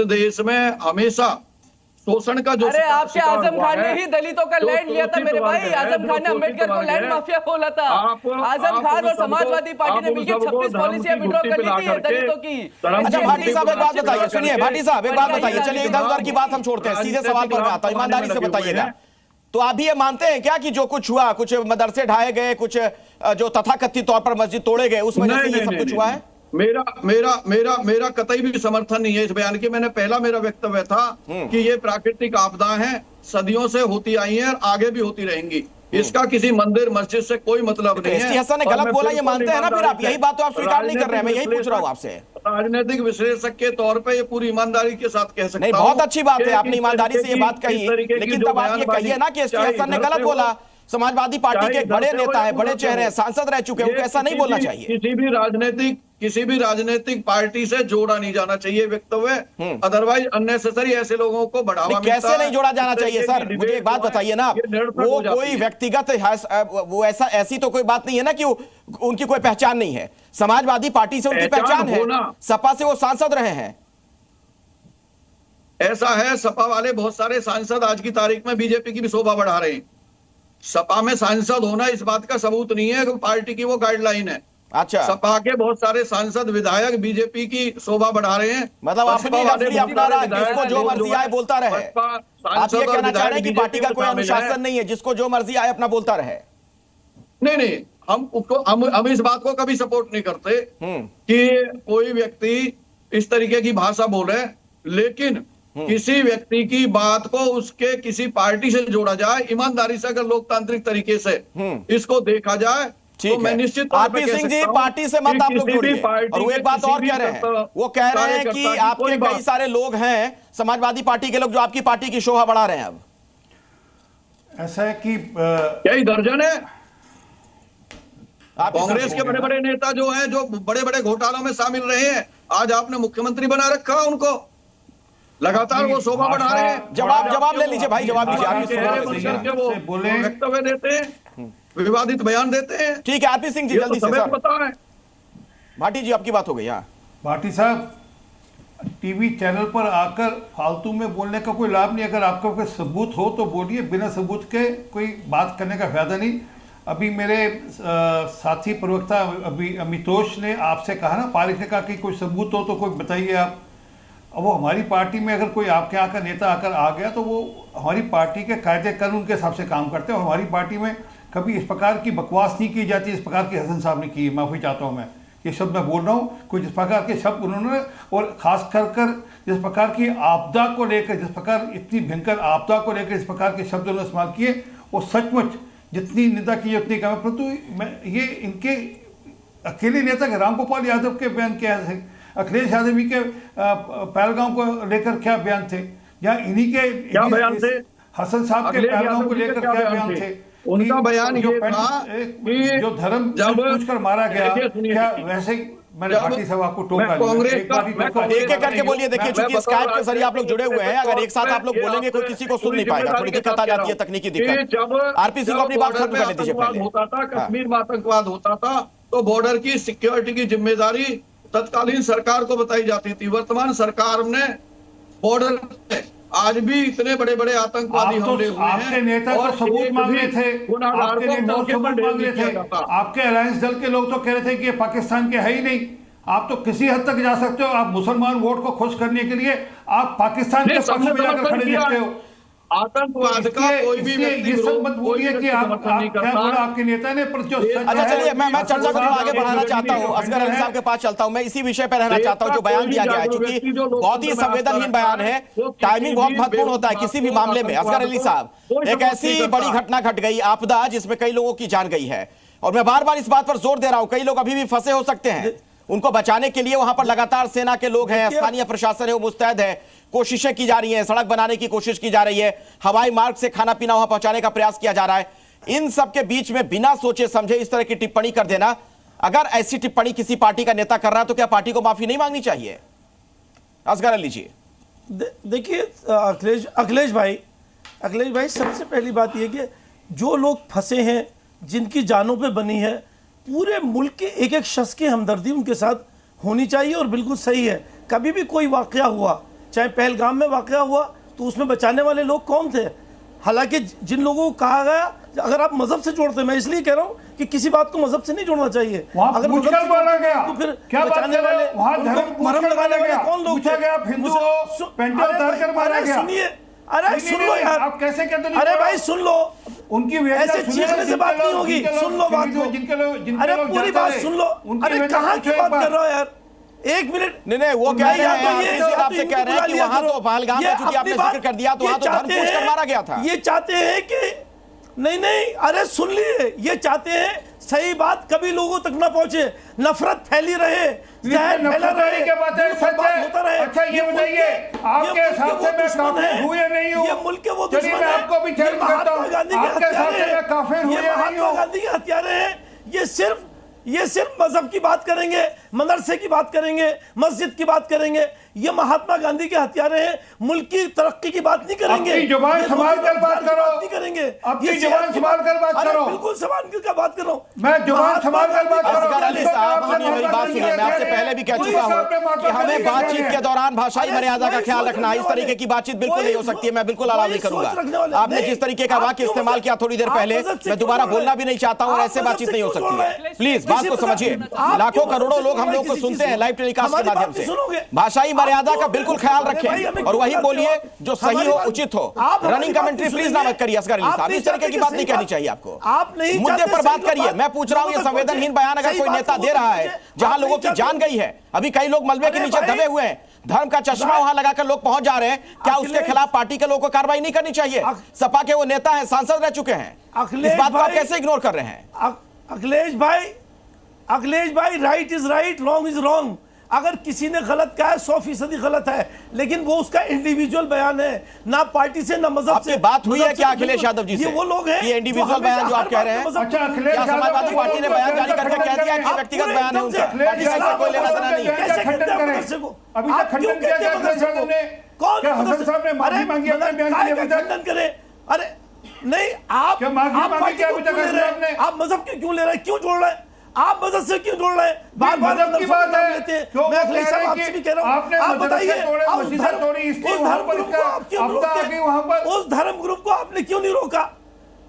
देश में हमेशा शोषण का जो, अरे आपके आजम खान ने ही दलितों का लैंड लिया था मेरे भाई, आजम खान ने अम्बेडकर को लैंड माफिया बोला था। आजम खान और समाजवादी पार्टी ने मिलकर 26 पॉलिसियां विड्रॉ कर ली थी दलितों की। अच्छा भाटी साहब एक बात बताइए, सुनिए भाटी साहब एक बात बताइए, चलिए इधर-उधर की बात हम छोड़ते हैं, सीधे सवाल पर मैं आता हूं, ईमानदारी से बताइएगा। तो आप भी ये मानते हैं क्या कि जो कुछ हुआ, कुछ मदरसे ढाए गए, कुछ जो तथाकथित तौर पर मस्जिद तोड़े गए, उस वजह से ये सब कुछ हुआ है? मेरा कतई भी समर्थन नहीं है इस बयान की। मैंने पहला मेरा वक्तव्य था कि ये प्राकृतिक आपदा है, सदियों से होती आई है और आगे भी होती रहेंगी, इसका किसी मंदिर मस्जिद से कोई मतलब नहीं है। ST हसन ने गलत बोला, ये मानते हैं ना फिर आप? यही बात तो आप स्वीकार नहीं कर रहे हैं, मैं यही पूछ रहा हूँ आपसे। राजनीतिक विश्लेषक के तौर पे ये पूरी ईमानदारी के साथ कह सकता हूं। नहीं, बहुत अच्छी बात है, आपने ईमानदारी से ये बात कही, लेकिन तब आप ये कहिए ना कि ST हसन ने गलत बोला। समाजवादी पार्टी के बड़े नेता है, बड़े चेहरे हैं, सांसद रह चुके हैं, उनको ऐसा नहीं बोलना चाहिए। किसी भी राजनीतिक पार्टी से जोड़ा नहीं जाना चाहिए वक्तव्य, अदरवाइज अननेसेसरी ऐसे लोगों को बढ़ावा मिलता है। कैसे नहीं जोड़ा जाना चाहिए सर? मुझे एक बात बताइए ना, वो कोई व्यक्तिगत वो ऐसी तो कोई बात नहीं है ना कि उनकी कोई पहचान नहीं है। समाजवादी पार्टी से उनकी पहचान है, सपा से वो सांसद रहे हैं। ऐसा है, सपा वाले बहुत सारे सांसद आज की तारीख में बीजेपी की भी शोभा बढ़ा रहे हैं। सपा में सांसद होना इस बात का सबूत नहीं है, पार्टी की वो गाइडलाइन है। अच्छा, सपा के बहुत सारे सांसद विधायक बीजेपी की शोभा बढ़ा रहे हैं, मतलब अपनी नफरी अपना रहा, जिसको जो मर्जी आए बोलता रहे। आप ये कहना चाह रहे हैं कि पार्टी का कोई अनुशासन नहीं है, जिसको जो मर्जी आए अपना बोलता रहे? नहीं, हम इस बात को कभी सपोर्ट नहीं करते कि कोई व्यक्ति इस तरीके की भाषा बोले, लेकिन किसी व्यक्ति की बात को उसके किसी पार्टी से जोड़ा जाए, ईमानदारी से अगर लोकतांत्रिक तरीके से इसको देखा जाए, तो मैं निश्चित आरपी सिंह जी पार्टी से मत आप लोग जोड़िए। और वो एक बात और कह रहे हैं, वो कह रहे हैं कि आपके कई सारे लोग हैं समाजवादी पार्टी के लोग जो आपकी पार्टी की शोभा बढ़ा रहे हैं। अब ऐसा है कि कई दर्जन है कांग्रेस के बड़े बड़े नेता जो हैं, जो बड़े बड़े घोटालों में शामिल रहे हैं, आज आपने मुख्यमंत्री बना रखा उनको, लगातार वो शोभा बढ़ा रहे हैं। जवाब ले लीजिए भाई, जवाब लीजिए। वो वक्तव्य देते हैं। विवादित बयान देते हैं। ठीक है आरपी सिंह जी, ये जल्दी तो से समय सर। पता है। भाटी जी आपकी बात हो गई। हाँ भाटी साहब, टीवी चैनल पर आकर फालतू में बोलने का कोई लाभ नहीं। अगर आपका कोई सबूत हो तो बोलिए, बिना सबूत के कोई बात करने का फायदा नहीं। अभी मेरे साथी प्रवक्ता अभी अमितोष ने आपसे कहा ना, पारिक ने कहा कि कोई सबूत हो तो कोई बताइए आप। अब वो हमारी पार्टी में अगर कोई आपके यहाँ का नेता आकर आ गया तो वो हमारी पार्टी के कायदे कानून के हिसाब से काम करते हैं, और हमारी पार्टी में कभी इस प्रकार की बकवास नहीं की जाती इस प्रकार की हसन साहब ने की। माफ़ी चाहता हूँ मैं, ये शब्द मैं बोल रहा हूँ। कुछ इस प्रकार के शब्द उन्होंने, और खास कर जिस प्रकार की आपदा को लेकर, जिस प्रकार इतनी भयंकर आपदा को लेकर इस प्रकार के शब्द उन्होंने इस्तेमाल किए, वो सचमुच जितनी निंदा की उतनी कम है। परंतु मैं ये इनके अकेले नेता के रामगोपाल यादव के बयान क्या थे, अखिलेश यादव के पहलगांव को लेकर क्या बयान थे, या इन्हीं के क्या बयान थे, हसन साहब के पहलगांव को लेकर क्या बयान थे। उनका बयान ये था कि जो धर्म पूछकर मारा गया, क्या वैसे मैंने भाटी साहब आपको टोका एक एक करके बोलिए। देखिए चूंकि स्काइप के जरिए आप लोग जुड़े हुए हैं, अगर एक साथ आप लोग बोलेंगे कोई किसी को सुन नहीं पाएगा, थोड़ी दिक्कत आ जाती है, तकनीकी दिक्कत। आरपी सिंह को अपनी बात खत्म कर दीजिए पहले। होता था कश्मीर में आतंकवाद होता था तो बॉर्डर की सिक्योरिटी की जिम्मेदारी तत्कालीन सरकार को बताई जाती थी। वर्तमान सरकार ने बॉर्डर आज भी इतने बड़े बड़े आतंकवादी हमले हुए हैं। आपके नेता तो सबूत मांग रहे थे, आपके नेता तो सबूत मांग रहे थे। आपके अलायंस दल के लोग तो कह रहे थे कि ये पाकिस्तान के है ही नहीं। आप तो किसी हद तक जा सकते हो, आप मुसलमान वोट को खुश करने के लिए आप पाकिस्तान के पक्ष में जाकर खड़े दिखते हो। आतंकवाद का कोई भी व्यक्ति ये सब मत बोलिए कि आप क्या बोला आपके नेता ने, पर जो अच्छा चलिए मैं चर्चा को आगे बढ़ाना चाहता हूं, असगर अली साहब के पास चलता हूं। मैं इसी विषय पर रहना चाहता हूं जो बयान दिया गया है, क्योंकि बहुत ही संवेदनहीन बयान है, टाइमिंग बहुत महत्वपूर्ण होता है किसी भी मामले में। असगर अली साहब, एक ऐसी बड़ी घटना घट गई, आपदा जिसमें कई लोगों की जान गई है, और मैं बार बार इस बात पर जोर दे रहा हूं, कई लोग अभी भी फंसे हो सकते हैं। उनको बचाने के लिए वहां पर लगातार सेना के लोग हैं, स्थानीय प्रशासन है वो मुस्तैद है, कोशिशें की जा रही हैं, सड़क बनाने की कोशिश की जा रही है, हवाई मार्ग से खाना पीना वहां पहुंचाने का प्रयास किया जा रहा है। इन सब के बीच में बिना सोचे समझे इस तरह की टिप्पणी कर देना, अगर ऐसी टिप्पणी किसी पार्टी का नेता कर रहा है तो क्या पार्टी को माफी नहीं मांगनी चाहिए? असगर अली जी। देखिए अखिलेश भाई सबसे पहली बात यह कि जो लोग फंसे हैं, जिनकी जानों पे बनी है, पूरे मुल्क के एक एक शख्स की हमदर्दी उनके साथ होनी चाहिए, और बिल्कुल सही है। कभी भी कोई वाकया हुआ, चाहे पहलगाम में वाकया हुआ, तो उसमें बचाने वाले लोग कौन थे? हालांकि जिन लोगों को कहा गया, अगर आप मजहब से जोड़ते हैं, मैं इसलिए कह रहा हूं कि किसी बात को मजहब से नहीं जोड़ना चाहिए। अगर मजहब से जोड़ा गया तो फिर क्या बचाने वाले, मरहम लगाने वाले कौन लोग थे? सुनिए, अरे सुन लो यार, आप कैसे कहते हैं? अरे भाई सुन लो, उनकी ऐसे चीखने से बात नहीं होगी। सुन लो बात को, अरे पूरी बात सुन लो। अरे कहाँ की बात कर रहे हो यार, एक मिनट। नहीं वो कह रहे हैं, आपसे कह रहे हैं कि वहां तो पहलगाम में चूंकि आपने जिक्र कर दिया तो वहां तो धर्म पूछ कर मारा गया था। ये चाहते हैं कि नहीं, अरे सुन लिए, ये चाहते हैं सही बात कभी लोगों तक ना पहुंचे, नफरत फैली रहे, फैला रहे, होता रहे। अच्छा ये बताइए, आपके हिसाब से मैं काफिर हूं या नहीं हूं? ये मुल्क के वो दुश्मन है, आपको भी चैलेंज करता हूं, आपके हिसाब से मैं काफिर हूं या नहीं हूं? महात्मा गांधी के हत्यारे हैं। ये सिर्फ मजहब की बात करेंगे, मदरसे की बात करेंगे, मस्जिद की बात करेंगे, ये महात्मा गांधी के हत्यारे हैं। मुल्क की तरक्की की बात नहीं करेंगे, अपनी जुबान संभाल कर बात करो, नहीं करेंगे, अपनी जुबान संभाल कर बात करो। बिल्कुल संभाल कर बात करो, मैं जुबान संभाल कर बात करो। असगर अली साहब सुनिए मेरी बात सुनिए, मैं आपसे पहले भी कह चुका हूं कि हमें बातचीत के दौरान भाषाई मर्यादा का ख्याल रखना, इस तरीके की बातचीत बिल्कुल नहीं हो सकती है, मैं बिल्कुल अलाउ नहीं करूंगा। आपने जिस तरीके का वाक्य इस्तेमाल किया थोड़ी देर पहले, मैं दोबारा बोलना भी नहीं चाहता हूं, ऐसे बातचीत नहीं हो सकती है। प्लीज बात को समझिए, लाखों करोड़ों लोग हम लोग को सुनते हैं लाइव टेलीकास्ट के माध्यम से। भाषाई मर्यादा का बिल्कुल ख्याल रखें और वही बोलिए जो सही हो, उचित हो। रनिंग कमेंट्री प्लीज ना मत करिए असगर अली साहब, इस तरीके की बात नहीं कहनी चाहिए आपको। आप नहीं मुद्दे पर बात करिए। मैं पूछ रहा हूं ये संवेदनहीन बयान अगर कोई नेता दे रहा है जहां लोगों की जान गई है, अभी कई लोग मलबे के नीचे दबे हुए हैं, धर्म का चश्मा वहां लगाकर लोग पहुंच जा रहे हैं, क्या उसके खिलाफ पार्टी के लोगों को कार्रवाई नहीं करनी चाहिए? सपा के वो नेता हैं, सांसद रह चुके हैं, इस बात को आप कैसे इग्नोर कर रहे हैं? अखिलेश भाई right is right, wrong is wrong. अगर किसी ने गलत कहा है 100% गलत है, लेकिन वो उसका इंडिविजुअल बयान है, ना पार्टी से ना मजहब से। बात हुई है क्या अखिलेश यादव जी से? ये वो लोग हैं, ये इंडिविजुअल बयान जो आप कह रहे हैं, क्या समाजवादी पार्टी ने बयान जारी करके कह दिया कि व्यक्तिगत बयान है उनका, पार्टी से कोई लेना देना नहीं है? कैसे खंडन करें? अभी तक खंडन किया गया, कौन हसन साहब ने माफी मांगी अपने बयान के लिए। खंडन करे? अरे नहीं आप माफी क्या अभी तक आपने? आप मजहब की क्यों ले रहे हैं, क्यों जोड़ रहे हैं, आप मजहब से क्यों जोड़ रहे हैं? बार बार मजहब की बात है, मैं अखिलेश साहब आपसे भी कह रहा हूं, आपने आप बताइए मस्जिद तोड़ी, इसलिए वहां पर वहां पर उस धर्म ग्रुप को आपने क्यों नहीं रोका?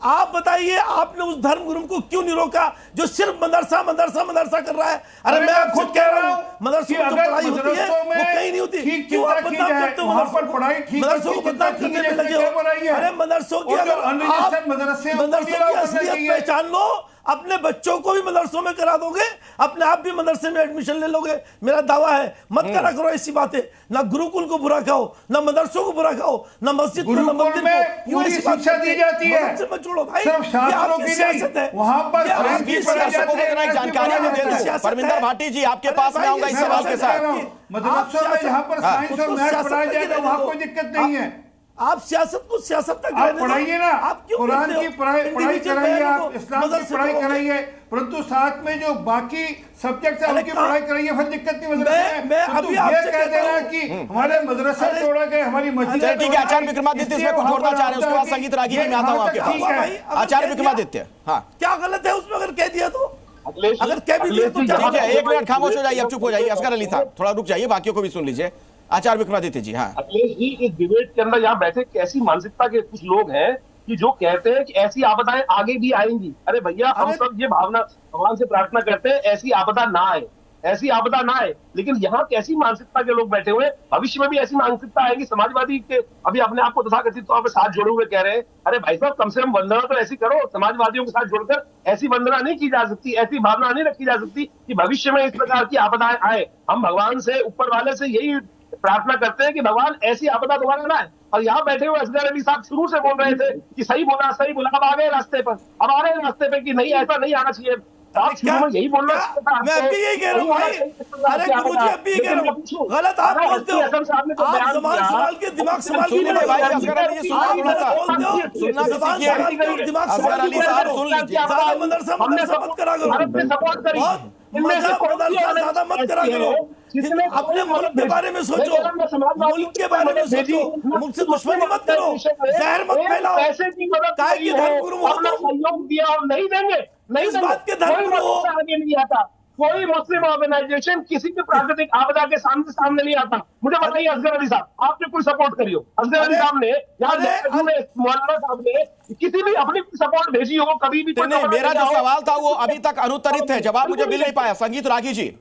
आप बताइए, आपने उस धर्म ग्रुप को क्यों नहीं रोका जो सिर्फ मदरसा मदरसा मदरसा कर रहा है? अरे मैं आप खुद कह रहा हूं मदरसों में जो पढ़ाई होती है वो कहीं नहीं होती, क्यों आप बदनाम करते हो? वहां पर पढ़ाई ठीक मदरसों को बदनाम करने में लगे हो। अरे मदरसों की अगर आप मदरसों की असलियत पहचान लो, अपने बच्चों को भी मदरसों में करा दोगे, अपने आप भी मदरसे में एडमिशन ले लोगे, मेरा दावा है। मत करा करो ऐसी बातें, ना गुरुकुल को बुरा कहो, ना मदरसों को बुरा कहो, ना मस्जिद को, ना मंदिर को। क्यों ऐसी शिक्षा दी जाती है? मत छोड़ो भाई, सिर्फ शास्त्रों की सियासत है, वहां पर जानकारी में दे दो। परमिंदर भाटी जी, आपके पास मैं आऊंगा इस सवाल के साथ। मदरसों में जहां पर साइंस और मैथ पढ़ाया जाएगा वहां कोई दिक्कत नहीं है। आप सियासत को सियासत तक आप पढ़ाइए ना, आप क्यों कुरान की पढ़ाई कराइए, आप इस्लाम की पढ़ाई कराइए, परंतु साथ में जो बाकी सब्जेक्ट है उनकी पढ़ाई कराइए, फिर दिक्कत नहीं। मैं अभी आपसे कह देना कि हमारे मदरसा तोड़ा गए, हमारी मस्जिद। ठीक है, आचार्य विक्रमादित्य इसमें कुछ जोड़ना चाह रहे हैं, उसके बाद संगीत रागी में आता हूं आपके पास। आचार्य विक्रमादित्य, हाँ क्या गलत है उसमें अगर कह दिया तो? अगर कह भी दिया तो ठीक है, एक मिनट खामोश हो जाइए, अब चुप हो जाइए। असगर अली साहब थोड़ा रुक जाइए, बाकियों को भी सुन लीजिए। आचार्य विक्रमादित्य जी, हाँ। अखिलेश जी, इस डिबेट के अंदर यहाँ बैठे कैसी मानसिकता के कुछ लोग हैं कि जो कहते हैं कि ऐसी आपदाएं आगे भी आएंगी। अरे भैया, हम सब ये भावना भगवान से प्रार्थना करते हैं ऐसी आपदा ना आए, ऐसी आपदा ना आए, लेकिन यहाँ कैसी मानसिकता के लोग बैठे हुए, भविष्य में भी ऐसी मानसिकता आएगी। समाजवादी के अभी अपने आप को तथाकथित तौर पर साथ जोड़े हुए कह रहे हैं, अरे भाई साहब कम से कम वंदना तो ऐसी करो, समाजवादियों के साथ जोड़कर ऐसी वंदना नहीं की जा सकती, ऐसी भावना नहीं रखी जा सकती कि भविष्य में इस प्रकार की आपदाएं आए। हम भगवान से, ऊपर वाले से यही प्रार्थना करते हैं कि भगवान ऐसी आपदा दोबारा ना आए। और यहाँ बैठे हुए असगर अली साहब शुरू से बोल रहे थे कि सही बोला, अब आ गए रास्ते पर, अब आ रहे हैं रास्ते पे कि नहीं ऐसा नहीं आना चाहिए। यही बोलना, मैं भी यही कह रहा हूँ भाई। अरे गुरुजी, अब भी कह रहा हूँ, गलत आप बोलते हो। आप जबान संभाल के दिमाग संभाल के दिमाग मदरसा मत करा करो, ज्यादा मत करा करो। अपने मुल्क के बारे में सोचो, मुल्क के बारे में सोचो, मुल्क से दुश्मनी मत करो, जहर मत फैलाओ। काय की धर्मगुरु हो तुम? सहयोग दिया और नहीं देंगे, नहीं इस बात के धर्मगुरु हो। आगे नहीं आता कोई मुस्लिम ऑर्गेनाइजेशन किसी भी प्राकृतिक आपदा के सामने नहीं आता। मुझे बताइए असगर अली साहब, आपने कोई सपोर्ट करियो? असगर अली साहब ने मौलाना साहब ने किसी भी अपनी सपोर्ट भेजी हो कभी भी? नहीं, मेरा जो सवाल था वो अभी तक अनुत्तरित है, जवाब मुझे मिल नहीं पाया। संगीत रागी जी,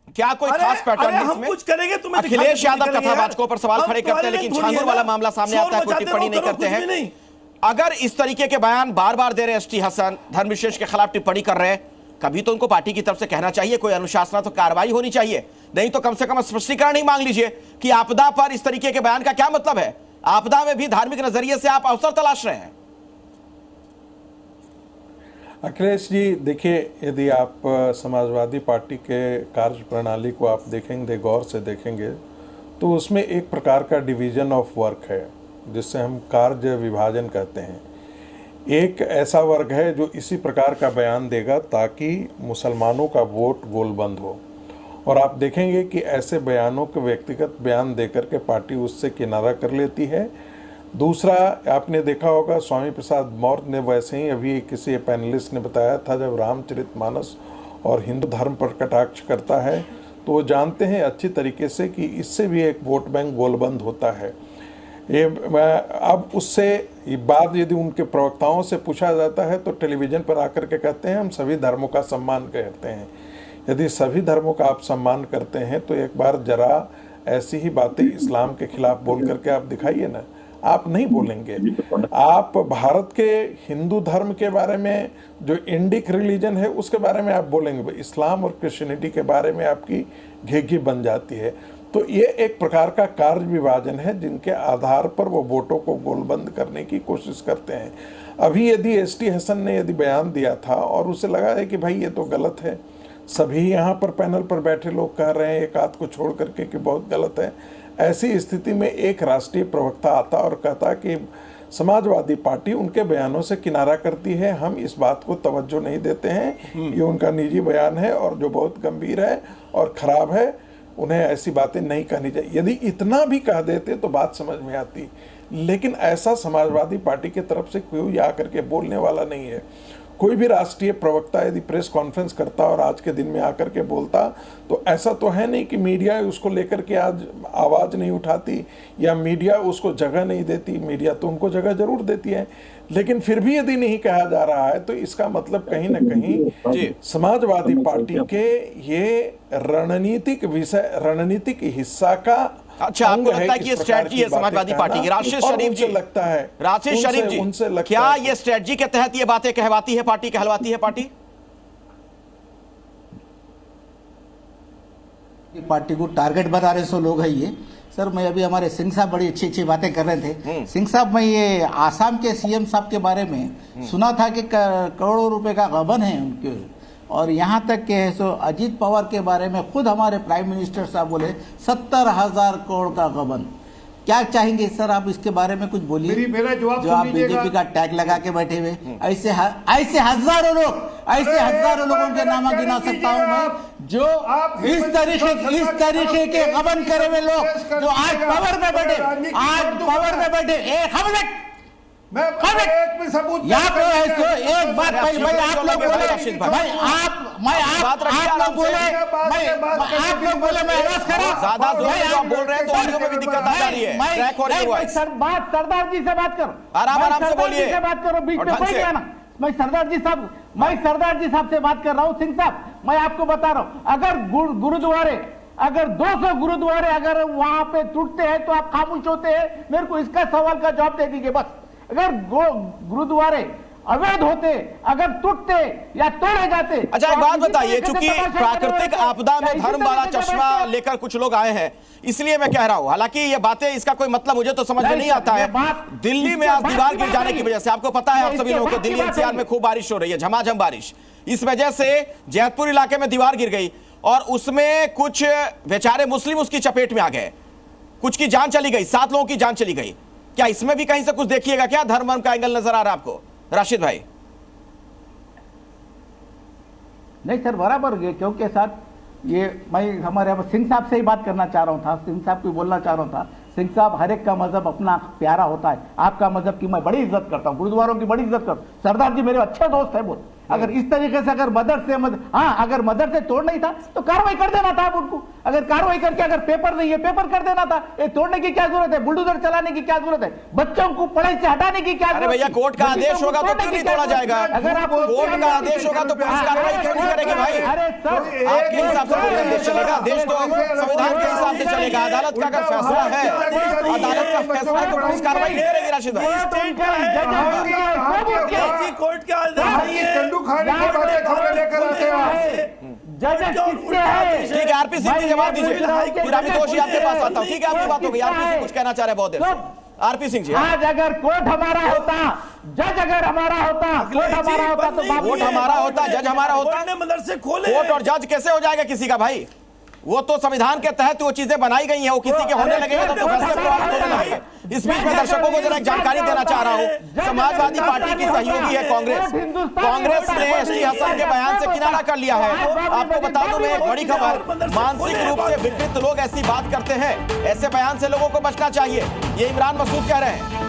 क्या कोई खास पैटर्न है इसमें? कुछ करेंगे तुम्हें। अखिलेश यादव कथावाचकों पर सवाल खड़े करते हैं, लेकिन छांगुर वाला मामला सामने आता है, कोई टिप्पणी नहीं करते हैं। अगर इस तरीके के बयान बार बार दे रहे एसटी हसन, धर्मविशेष के खिलाफ टिप्पणी कर रहे हैं, कभी तो उनको पार्टी की तरफ से कहना चाहिए, कोई अनुशासनात्मक कार्रवाई होनी चाहिए। नहीं तो कम से कम स्पष्टीकरण ही मांग लीजिए कि आपदा पर इस तरीके के बयान का क्या मतलब है। आपदा में भी धार्मिक नजरिए से आप अवसर तलाश रहे हैं। अखिलेश जी, देखिए, यदि आप समाजवादी पार्टी के कार्य प्रणाली को आप देखेंगे, गौर से देखेंगे, तो उसमें एक प्रकार का डिवीजन ऑफ वर्क है जिससे हम कार्य विभाजन कहते हैं। एक ऐसा वर्ग है जो इसी प्रकार का बयान देगा ताकि मुसलमानों का वोट गोलबंद हो, और आप देखेंगे कि ऐसे बयानों के व्यक्तिगत बयान देकर के पार्टी उससे किनारा कर लेती है। दूसरा, आपने देखा होगा स्वामी प्रसाद मौर्य ने वैसे ही अभी किसी पैनलिस्ट ने बताया था, जब रामचरितमानस और हिंदू धर्म पर कटाक्ष करता है तो वो जानते हैं अच्छी तरीके से कि इससे भी एक वोट बैंक गोलबंद होता है। ये अब उससे ये बात यदि उनके प्रवक्ताओं से पूछा जाता है तो टेलीविज़न पर आकर के कहते हैं हम सभी धर्मों का सम्मान करते हैं। यदि सभी धर्मों का आप सम्मान करते हैं तो एक बार जरा ऐसी ही बातें इस्लाम के खिलाफ बोल करके आप दिखाइए ना। आप नहीं बोलेंगे। आप भारत के हिंदू धर्म के बारे में, जो इंडिक रिलीजन है, उसके बारे में आप बोलेंगे। इस्लाम और क्रिश्चियनिटी के बारे में आपकी घेघी बन जाती है। तो ये एक प्रकार का कार्य विभाजन है जिनके आधार पर वो वोटों को गोलबंद करने की कोशिश करते हैं। अभी यदि एसटी हसन ने यदि बयान दिया था और उसे लगा है कि भाई ये तो गलत है, सभी यहाँ पर पैनल पर बैठे लोग कह रहे हैं एक आध को छोड़ करके कि बहुत गलत है, ऐसी स्थिति में एक राष्ट्रीय प्रवक्ता आता और कहता कि समाजवादी पार्टी उनके बयानों से किनारा करती है, हम इस बात को तवज्जो नहीं देते हैं, ये उनका निजी बयान है और जो बहुत गंभीर है और ख़राब है, उन्हें ऐसी बातें नहीं कहनी चाहिए। यदि इतना भी कह देते तो बात समझ में आती, लेकिन ऐसा समाजवादी पार्टी की तरफ से कोई आकर के बोलने वाला नहीं है। कोई भी राष्ट्रीय प्रवक्ता यदि प्रेस कॉन्फ्रेंस करता और आज के दिन में आकर के बोलता, तो ऐसा तो है नहीं कि मीडिया उसको लेकर के आज आवाज़ नहीं उठाती या मीडिया उसको जगह नहीं देती। मीडिया तो उनको जगह जरूर देती है, लेकिन फिर भी यदि नहीं कहा जा रहा है तो इसका मतलब कहीं ना कहीं समाजवादी पार्टी के ये रणनीतिक हिस्सा का। अच्छा, आपको लगता है कि ये स्ट्रेटजी है समाजवादी पार्टी की? राशिद शरीफ जी, लगता है राशिद शरीफ जी, क्या ये स्ट्रेटजी के तहत ये बातें कहवाती है पार्टी, कहलवाती है पार्टी? पार्टी को टारगेट बना रहे सो लोग है ये। सर, मैं अभी हमारे सिंह साहब बड़ी अच्छी अच्छी बातें कर रहे थे। सिंह साहब, मैं ये आसाम के सीएम साहब के बारे में सुना था कि करोड़ों रुपए का गबन है उनके, और यहाँ तक के है सो अजीत पवार के बारे में खुद हमारे प्राइम मिनिस्टर साहब बोले 70,000 करोड़ का गबन। क्या चाहेंगे सर आप इसके बारे में कुछ बोलिए? मेरा जवाब जो आप बीजेपी का टैग लगा के बैठे हुए ऐसे हजारों लोगों के नाम गिना सकता हूँ मैं, जो इस तरीके के गबन करे हुए लोग जो आज पावर में बैठे। यहाँ पे एक बात पहले भाई आप लोग बोले, आप लोग बोले मैं आवाज करा ज्यादा जोर बोल रहे हैं तो ऑडियो में भी दिक्कत आ जा रही है। सरदार जी से बात करो, आराम से बोलिए, बात करो, बीच में कोई नहीं आना। मैं सरदार जी साहब से बात कर रहा हूँ। सिंह साहब, मैं आपको बता रहा हूँ, अगर गुरुद्वारे अगर 200 गुरुद्वारे अगर वहां पे टूटते हैं तो आप खामोश होते हैं? मेरे को इसका सवाल का जवाब दे दीजिए बस। अगर गुरुद्वारे अवैध होते, अगर टूटते या तोड़े जाते। अच्छा, एक बात बताइए, चूंकि प्राकृतिक आपदा में धर्म वाला चश्मा लेकर कुछ लोग आए हैं, इसलिए मैं कह रहा हूं, हालांकि ये बातें इसका कोई मतलब मुझे तो समझ में नहीं आता है। दिल्ली में आज दीवार गिर जाने की वजह से, आपको पता है, आप सभी लोगों को दिल्ली एनसीआर में खूब बारिश हो रही है, झमाझम बारिश। इस वजह से जैतपुर इलाके में दीवार गिर गई और उसमें कुछ बेचारे मुस्लिम उसकी चपेट में आ गए, कुछ की जान चली गई, 7 लोगों की जान चली गई। क्या इसमें भी कहीं से कुछ देखिएगा क्या? धर्म का एंगल नजर आ रहा है आपको राशिद भाई? नहीं सर, बराबर क्योंकि साथ ये मैं हमारे सिंह साहब से ही बात करना चाह रहा था, सिंह साहब को बोलना चाह रहा था। सिंह साहब, हर एक का मजहब अपना प्यारा होता है। आपका मजहब की मैं बड़ी इज्जत करता हूँ, गुरुद्वारों की बड़ी इज्जत करता हूँ। सरदार जी मेरे अच्छे दोस्त है बहुत। अगर इस तरीके से अगर अगर मदर से तोड़ नहीं था तो कार्रवाई कर देना था आप उनको। अगर कार्रवाई करके अगर पेपर नहीं है, पेपर कर देना था। ये तोड़ने की क्या जरूरत है? बुलडोजर चलाने की क्या जरूरत है? बच्चों को पढ़ाई से हटाने की क्या जरूरत है? अरे भैया, कोर्ट का आदेश होगा तो क्यों नहीं तोड़ा जाएगा? अगर आप कोर्ट का आदेश होगा तो पुलिस कार्रवाई क्यों नहीं करेगी भाई? अरे सर, आपके हिसाब से देश चलेगा? देश तो संविधान के हिसाब से चलेगा। अदालत का अगर फैसला है, अदालत का फैसला है तो पुलिस कार्रवाई नहीं करेगी राशिद भाई। कोर्ट के आदेश खबरें लेकर आते हैं। ठीक है, आरपी सिंह जी जवाब दीजिए, फिर अभी दोषी आपके पास आता हूँ। ठीक है, आपकी बात हो गई। आरपी सिंह कुछ कहना चाह रहे हैं बहुत देर से। आरपी सिंह जी, आज अगर कोर्ट हमारा होता, जज अगर हमारा होता, कोर्ट हमारा होता तो कोर्ट हमारा होता, जज हमारा होता, मदरसे खोले। कोर्ट और जज कैसे हो जाएगा किसी का भाई? वो तो संविधान के तहत वो चीजें बनाई गई हैं, वो किसी के होने लगेगा तो फैसले प्रभावित होने लगेंगे। इस बीच में दर्शकों को जरा एक जानकारी देना चाह रहा हूं, समाजवादी पार्टी की सहयोगी है कांग्रेस ने एसटी हसन के बयान से किनारा कर लिया है। आपको बता दूं मैं एक बड़ी खबर, मानसिक रूप से विकृत लोग ऐसी बात करते हैं, ऐसे बयान से लोगों को बचना चाहिए, ये इमरान मसूद कह रहे हैं।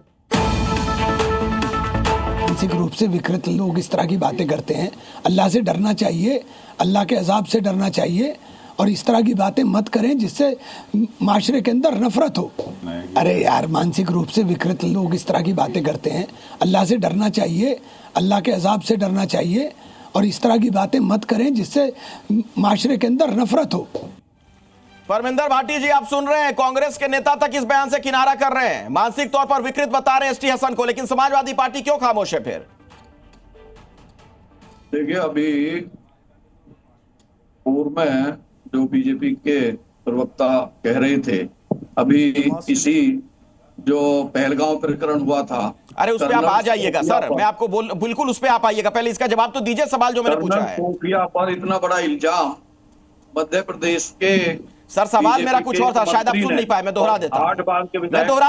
मानसिक रूप से विकृत लोग इस तरह की बातें करते हैं, अल्लाह से डरना चाहिए, अल्लाह के अजाब से डरना चाहिए, और इस तरह की बातें मत करें जिससे माशरे के अंदर नफरत हो। अरे यार, मानसिक रूप से विकृत लोग इस तरह की बातें करते हैं, अल्लाह से डरना चाहिए, अल्लाह के अजाब से डरना चाहिए, और इस तरह की बातें मत करें जिससे माशरे के अंदर नफरत हो। परमिंदर भाटी जी, आप सुन रहे हैं, कांग्रेस के नेता तक इस बयान से किनारा कर रहे हैं, मानसिक तौर पर विकृत बता रहे हैं एसटी हसन को, लेकिन समाजवादी पार्टी क्यों खामोश है फिर? देखिए, अभी पूर्व में जो बीजेपी के प्रवक्ता कह रहे थे, अभी किसी जो पहलगांव प्रकरण हुआ था, अरे उस पे आप आ जाइएगा सर, मैं आपको बिल्कुल उस पे आप आइएगा, पहले इसका जवाब तो दीजिए सवाल जो मैंने पूछा है। खुफिया पर इतना बड़ा इल्जाम मध्य प्रदेश के सर, सवाल मेरा कुछ और था, शायद आप सुन नहीं पाए, मैं दोहरा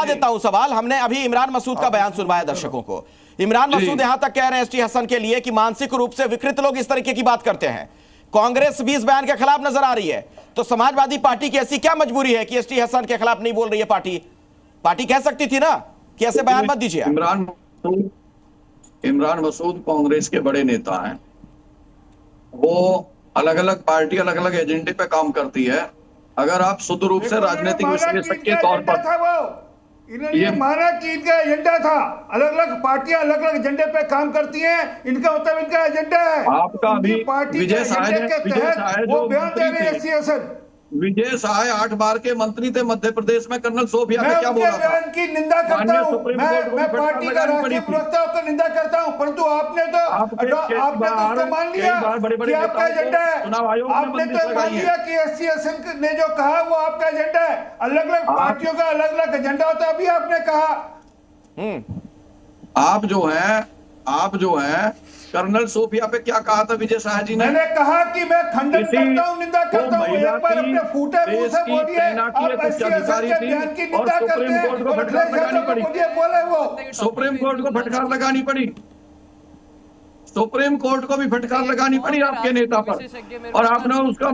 देता हूं सवाल। हमने अभी इमरान मसूद का बयान सुनवाया दर्शकों को। इमरान मसूद यहां तक कह रहे हैं एसटी हसन के लिए कि मानसिक रूप से विकृत लोग इस तरीके की बात करते हैं। कांग्रेस भी इस बयान के खिलाफ नजर आ रही है, तो समाजवादी पार्टी की ऐसी क्या मजबूरी है कि एसटी हसन के खिलाफ नहीं बोल रही है? पार्टी कह सकती थी ना कि ऐसे बयान मत दीजिए। इमरान मसूद कांग्रेस के बड़े नेता हैं। वो अलग अलग पार्टी अलग अलग एजेंडे पे काम करती है। अगर आप शुद्ध रूप से राजनीतिक विश्लेषक के तौर पर ये माना कि इनका एजेंडा था, अलग अलग पार्टियां अलग अलग एजेंडे पे काम करती हैं, इनका मतलब इनका एजेंडा है। आपका भी पार्टी विजय सहाय वो बयान दे रहे हैं एसटी विजय सहाय 8 बार के मंत्री थे मध्य प्रदेश में। कर्नल सोफिया पे क्या बोला था? मैं की निंदा करता हूं, मैं पार्टी का राष्ट्रीय प्रवक्ता होकर निंदा करता हूं, परंतु आपने तो उसको मान लिया कि आपका एजेंडा है। आपने तो मान लिया कि एसटी ने जो कहा वो आपका एजेंडा है। अलग अलग पार्टियों का अलग अलग एजेंडा होता है। अभी आपने कहा आप जो है कर्नल सोफिया पे क्या कहा था विजय शाह जी ने? मैंने कहा कि मैं खंडन करता हूं, निंदा करता हूं। एक बार अपने फूटे मुंह से बोलिए, आप एसटी के बयान की निंदा करते हैं और बोले वो सुप्रीम कोर्ट को फटकार लगानी पड़ी। सुप्रीम कोर्ट को भी फटकार लगानी पड़ी आपके नेता पर, और आपने उसका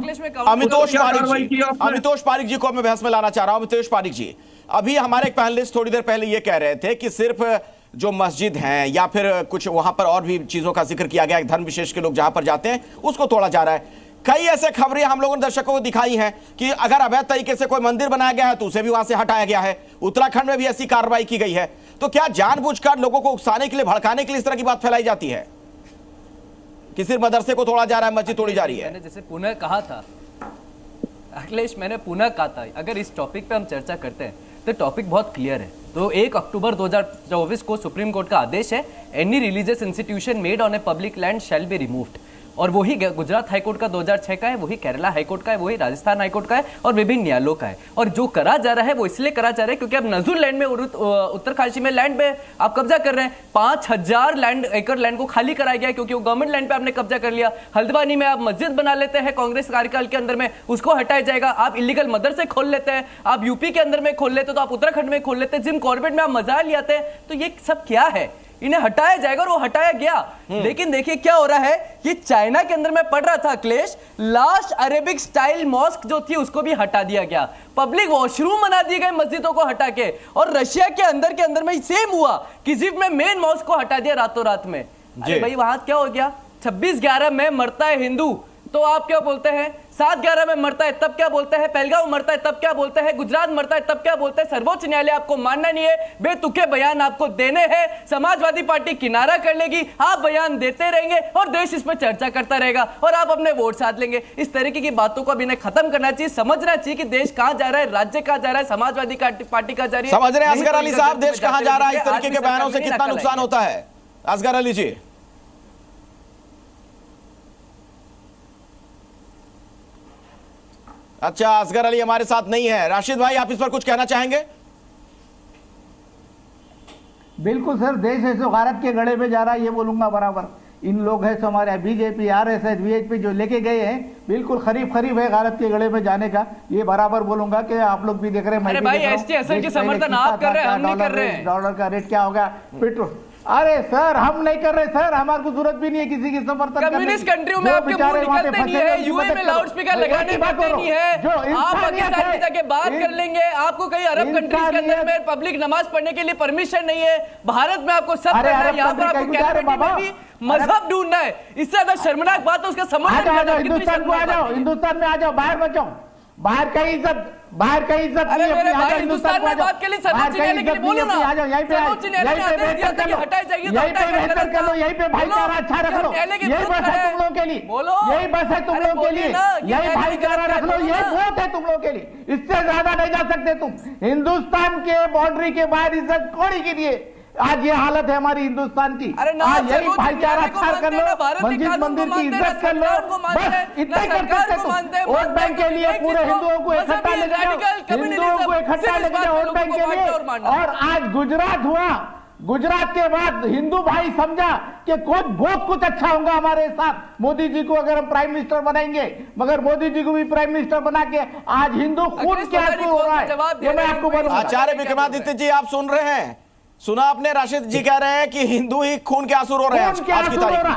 अमितोष पारिक जी को मैं बहस में लाना चाह रहा हूं। अमितोष पारिक जी, अभी हमारे एक पैनलिस्ट थोड़ी देर पहले ये कह रहे थे कि सिर्फ जो मस्जिद हैं या फिर कुछ वहां पर और भी चीजों का जिक्र किया गया, धर्म विशेष के लोग जहां पर जाते हैं उसको तोड़ा जा रहा है। कई ऐसे खबरें हम लोगों ने दर्शकों को दिखाई हैं कि अगर अवैध तरीके से कोई मंदिर बनाया गया है तो उसे भी वहां से हटाया गया है। उत्तराखंड में भी ऐसी कार्रवाई की गई है। तो क्या जानबूझकर लोगों को उकसाने के लिए, भड़काने के लिए इस तरह की बात फैलाई जाती है कि सिर्फ मदरसे को तोड़ा जा रहा है, मस्जिद तोड़ी जा रही है? मैंने जैसे पुनः कहा था अखिलेश, मैंने पुनः कहा था, अगर इस टॉपिक पे हम चर्चा करते हैं तो टॉपिक बहुत क्लियर है। तो 1 अक्टूबर 2024 को सुप्रीम कोर्ट का आदेश है, any religious institution made on a public land shall be removed. और वही गुजरात हाईकोर्ट का 2006 का है, वही केरला हाईकोर्ट का है, वही राजस्थान हाईकोर्ट का है और विभिन्न न्यायालयों का है। और जो करा जा रहा है वो इसलिए करा जा रहा है क्योंकि अब नजूर लैंड में, उत्तरकाशी में लैंड पे आप कब्जा कर रहे हैं। 5000 एकड़ लैंड को खाली कराया गया क्योंकि वो गवर्नमेंट लैंड पे आपने कब्जा कर लिया। हल्द्वानी में आप मस्जिद बना लेते हैं कांग्रेस कार्यकाल के अंदर में, उसको हटाया जाएगा। आप इलीगल मदरसे खोल लेते हैं, आप यूपी के अंदर में खोल लेते तो आप उत्तराखंड में खोल लेते हैं। जिम कॉर्बेट में आप मजाल ले आते हैं। तो ये सब क्या है? इन्हें हटाया जाएगा और वो हटाया गया। लेकिन देखिए क्या हो रहा है, ये चाइना के अंदर मैं पढ़ रहा था Akhilesh, last Arabic style mosque जो थी उसको भी हटा दिया गया, पब्लिक वॉशरूम बना दिए गए मस्जिदों को हटा के। और रशिया के अंदर में सेम हुआ, किजीव में मेन मॉस्क को हटा दिया रातों रात में। अरे भाई वहां क्या हो गया? 26/11 में मरता है हिंदू तो आप क्या बोलते हैं? 7/11 में मरता है तब क्या बोलते हैं? पहलगांव मरता है तब क्या बोलते हैं? गुजरात मरता है तब क्या बोलते हैं? सर्वोच्च न्यायालय आपको मानना नहीं है, बेतुके बयान आपको देने हैं। समाजवादी पार्टी किनारा कर लेगी, आप बयान देते रहेंगे और देश इस पर चर्चा करता रहेगा और आप अपने वोट साथ लेंगे। इस तरीके की बातों को अब इन्हें खत्म करना चाहिए, समझना चाहिए कि देश कहां जा रहा है, राज्य कहां जा रहा है, समाजवादी पार्टी कहां जा रही है। समझ रहे हैं असगर अली साहब देश कहां जा रहा है? इस तरीके के बयानों से कितना नुकसान होता है? असगर अली जी, अच्छा असगर अली हमारे साथ नहीं है। राशिद भाई आप इस पर कुछ कहना चाहेंगे? बिल्कुल सर, देश है सो गारत के गड़े में जा रहा है, ये बोलूंगा बराबर। इन लोग है सो हमारे बीजेपी, आरएसएस, वीएचपी जो लेके गए हैं, बिल्कुल खरीफ है गारत के गड़े में जाने का, ये बराबर बोलूंगा कि आप लोग भी देख रहे हैं। अरे भाई एसटी की समर्थन आप कर रहे हैं, हम नहीं कर रहे हैं। डॉलर का रेट क्या होगा, पेट्रोल, अरे सर हम नहीं कर रहे सर, हमारे को जरूरत भी नहीं है किसी की समर्थन करने की। कम्युनिस्ट कंट्रियों में आपके मुंह निकलते नहीं है, यूए में लाउड स्पीकर लगाने पड़ते नहीं है। आप पाकिस्तान में जाके बात कर लेंगे, आपको कई अरब कंट्रीज के अंदर में पब्लिक नमाज पढ़ने के लिए परमिशन नहीं है। भारत में आपको सब करना है, यहाँ पर आपको कैबिनेट में भी मजहब ढूंढना है। इससे ज्यादा शर्मनाक बात है उसका समर्थन। हिंदुस्तान को आ जाओ, हिंदुस्तान में आ जाओ, बाहर मत जाओ, बाहर का इज्जत अरे मेरे भाई हिंदुस्तान में बात के लिए सर्वोच्च न्यायालय के लिए बोलो ना, सर्वोच्च न्यायालय ने आदेश दिया था कि हटाई जाएगी तो हटाई कर लो, यहीं पे भाईचारा अच्छा रख लो, यही बस है तुम लोगों के लिए, यही बस है तुम लोगों के लिए, यही भाईचारा रख लो, यही बहुत है तुम लोगों के लिए, इससे ज्यादा नहीं जा सकते तुम। हिंदुस्तान के बाउंड्री के बाहर इज्जत कौड़ी के लिए आज ये हालत है हमारी हिंदुस्तान की। आज यही भाईचारा अच्छा कर लो, मस्जिद मंदिर की इज्जत कर लो, बस इतना ही कर सकते तुम। वोट बैंक के लिए पूरे हिंदुओं को इकट्ठा लेके जाओ, हिंदुओं को इकट्ठा लेके जाओ वोट बैंक के लिए। और आज गुजरात हुआ, गुजरात के बाद हिंदू भाई समझा कि कुछ अच्छा होगा हमारे साथ, मोदी जी को अगर हम प्राइम मिनिस्टर बनाएंगे, मगर मोदी जी को भी प्राइम मिनिस्टर बना के आज हिंदू खून के आंसू हो रहा है, ये मैं आपको बोलूंगा। आचार्य विक्रमादित्य जी आप सुन रहे हैं? सुना आपने? राशिद जी कह रहे हैं कि हिंदू ही खून के आंसू रो रहे हैं आज की तारीख में।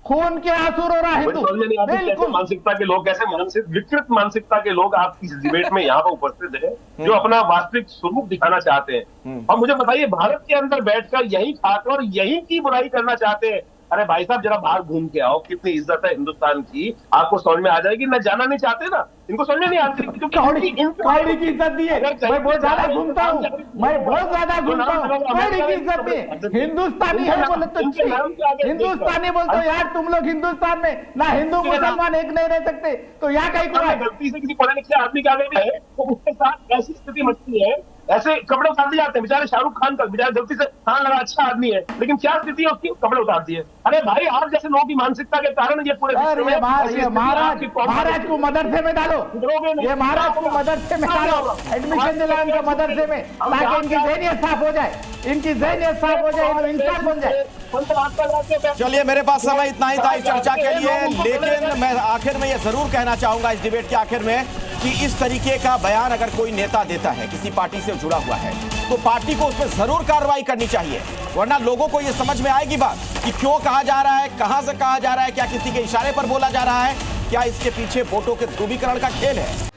खून के आंसू रो रहा हिंदू। कैसे मानसिकता के लोग, कैसे मानसिक विकृत मानसिकता के लोग आपकी डिबेट में यहाँ पर उपस्थित है जो अपना वास्तविक स्वरूप दिखाना चाहते हैं। और मुझे बताइए, भारत के अंदर बैठकर यही खाकर और यही की बुराई करना चाहते हैं। अरे भाई साहब, जरा बाहर घूम के आओ, कितनी इज्जत है हिंदुस्तान की, आपको समझ में आ जाएगी। न जाना नहीं चाहते ना, इनको समझ में नहीं आती क्योंकि कौड़ी की इज्जत दी है। मैं बहुत ज्यादा घूमता हूँ, मैं बहुत ज्यादा घूमता हूँ, कौड़ी की इज्जत दी है। हिंदुस्तानी है बोले तो हिंदुस्तानी बोलते हो यार, तुम लोग हिंदुस्तान में ना हिंदू मुसलमान एक नहीं रह सकते, तो यहाँ कहीं गलती से किसी पढ़े लिखे आदमी के आगे है तो उसके साथ ऐसी स्थिति मचती है, ऐसे कपड़े उतार दिए जाते हैं। बेचारे शाहरुख खान का बेचारे गलती से हाँ लगा, अच्छा आदमी है, लेकिन क्या स्थिति है उसकी, कपड़े उतार दिए। अरे भाई, आप जैसे लोगों की मानसिकता के कारण ये पूरे महाराज को मदरसे में डालो, ये महाराज को मदरसे में डालो, एडमिशन दिलाओ इनको मदरसे में, ताकि इनकी ज़हनियत साफ हो जाए, इनकी ज़हनियत साफ हो जाए, इंसाफ बन जाए। चलिए, मेरे पास समय इतना ही था इस चर्चा के लिए, लेकिन मैं आखिर में ये जरूर कहना चाहूंगा इस डिबेट के आखिर में कि इस तरीके का बयान अगर कोई नेता देता है, किसी पार्टी से जुड़ा हुआ है, तो पार्टी को उस पर जरूर कार्रवाई करनी चाहिए, वरना लोगों को ये समझ में आएगी बात कि क्यों कहा जा रहा है, कहां से कहा जा रहा है, क्या किसी के इशारे पर बोला जा रहा है, क्या इसके पीछे वोटों के ध्रुवीकरण का खेल है।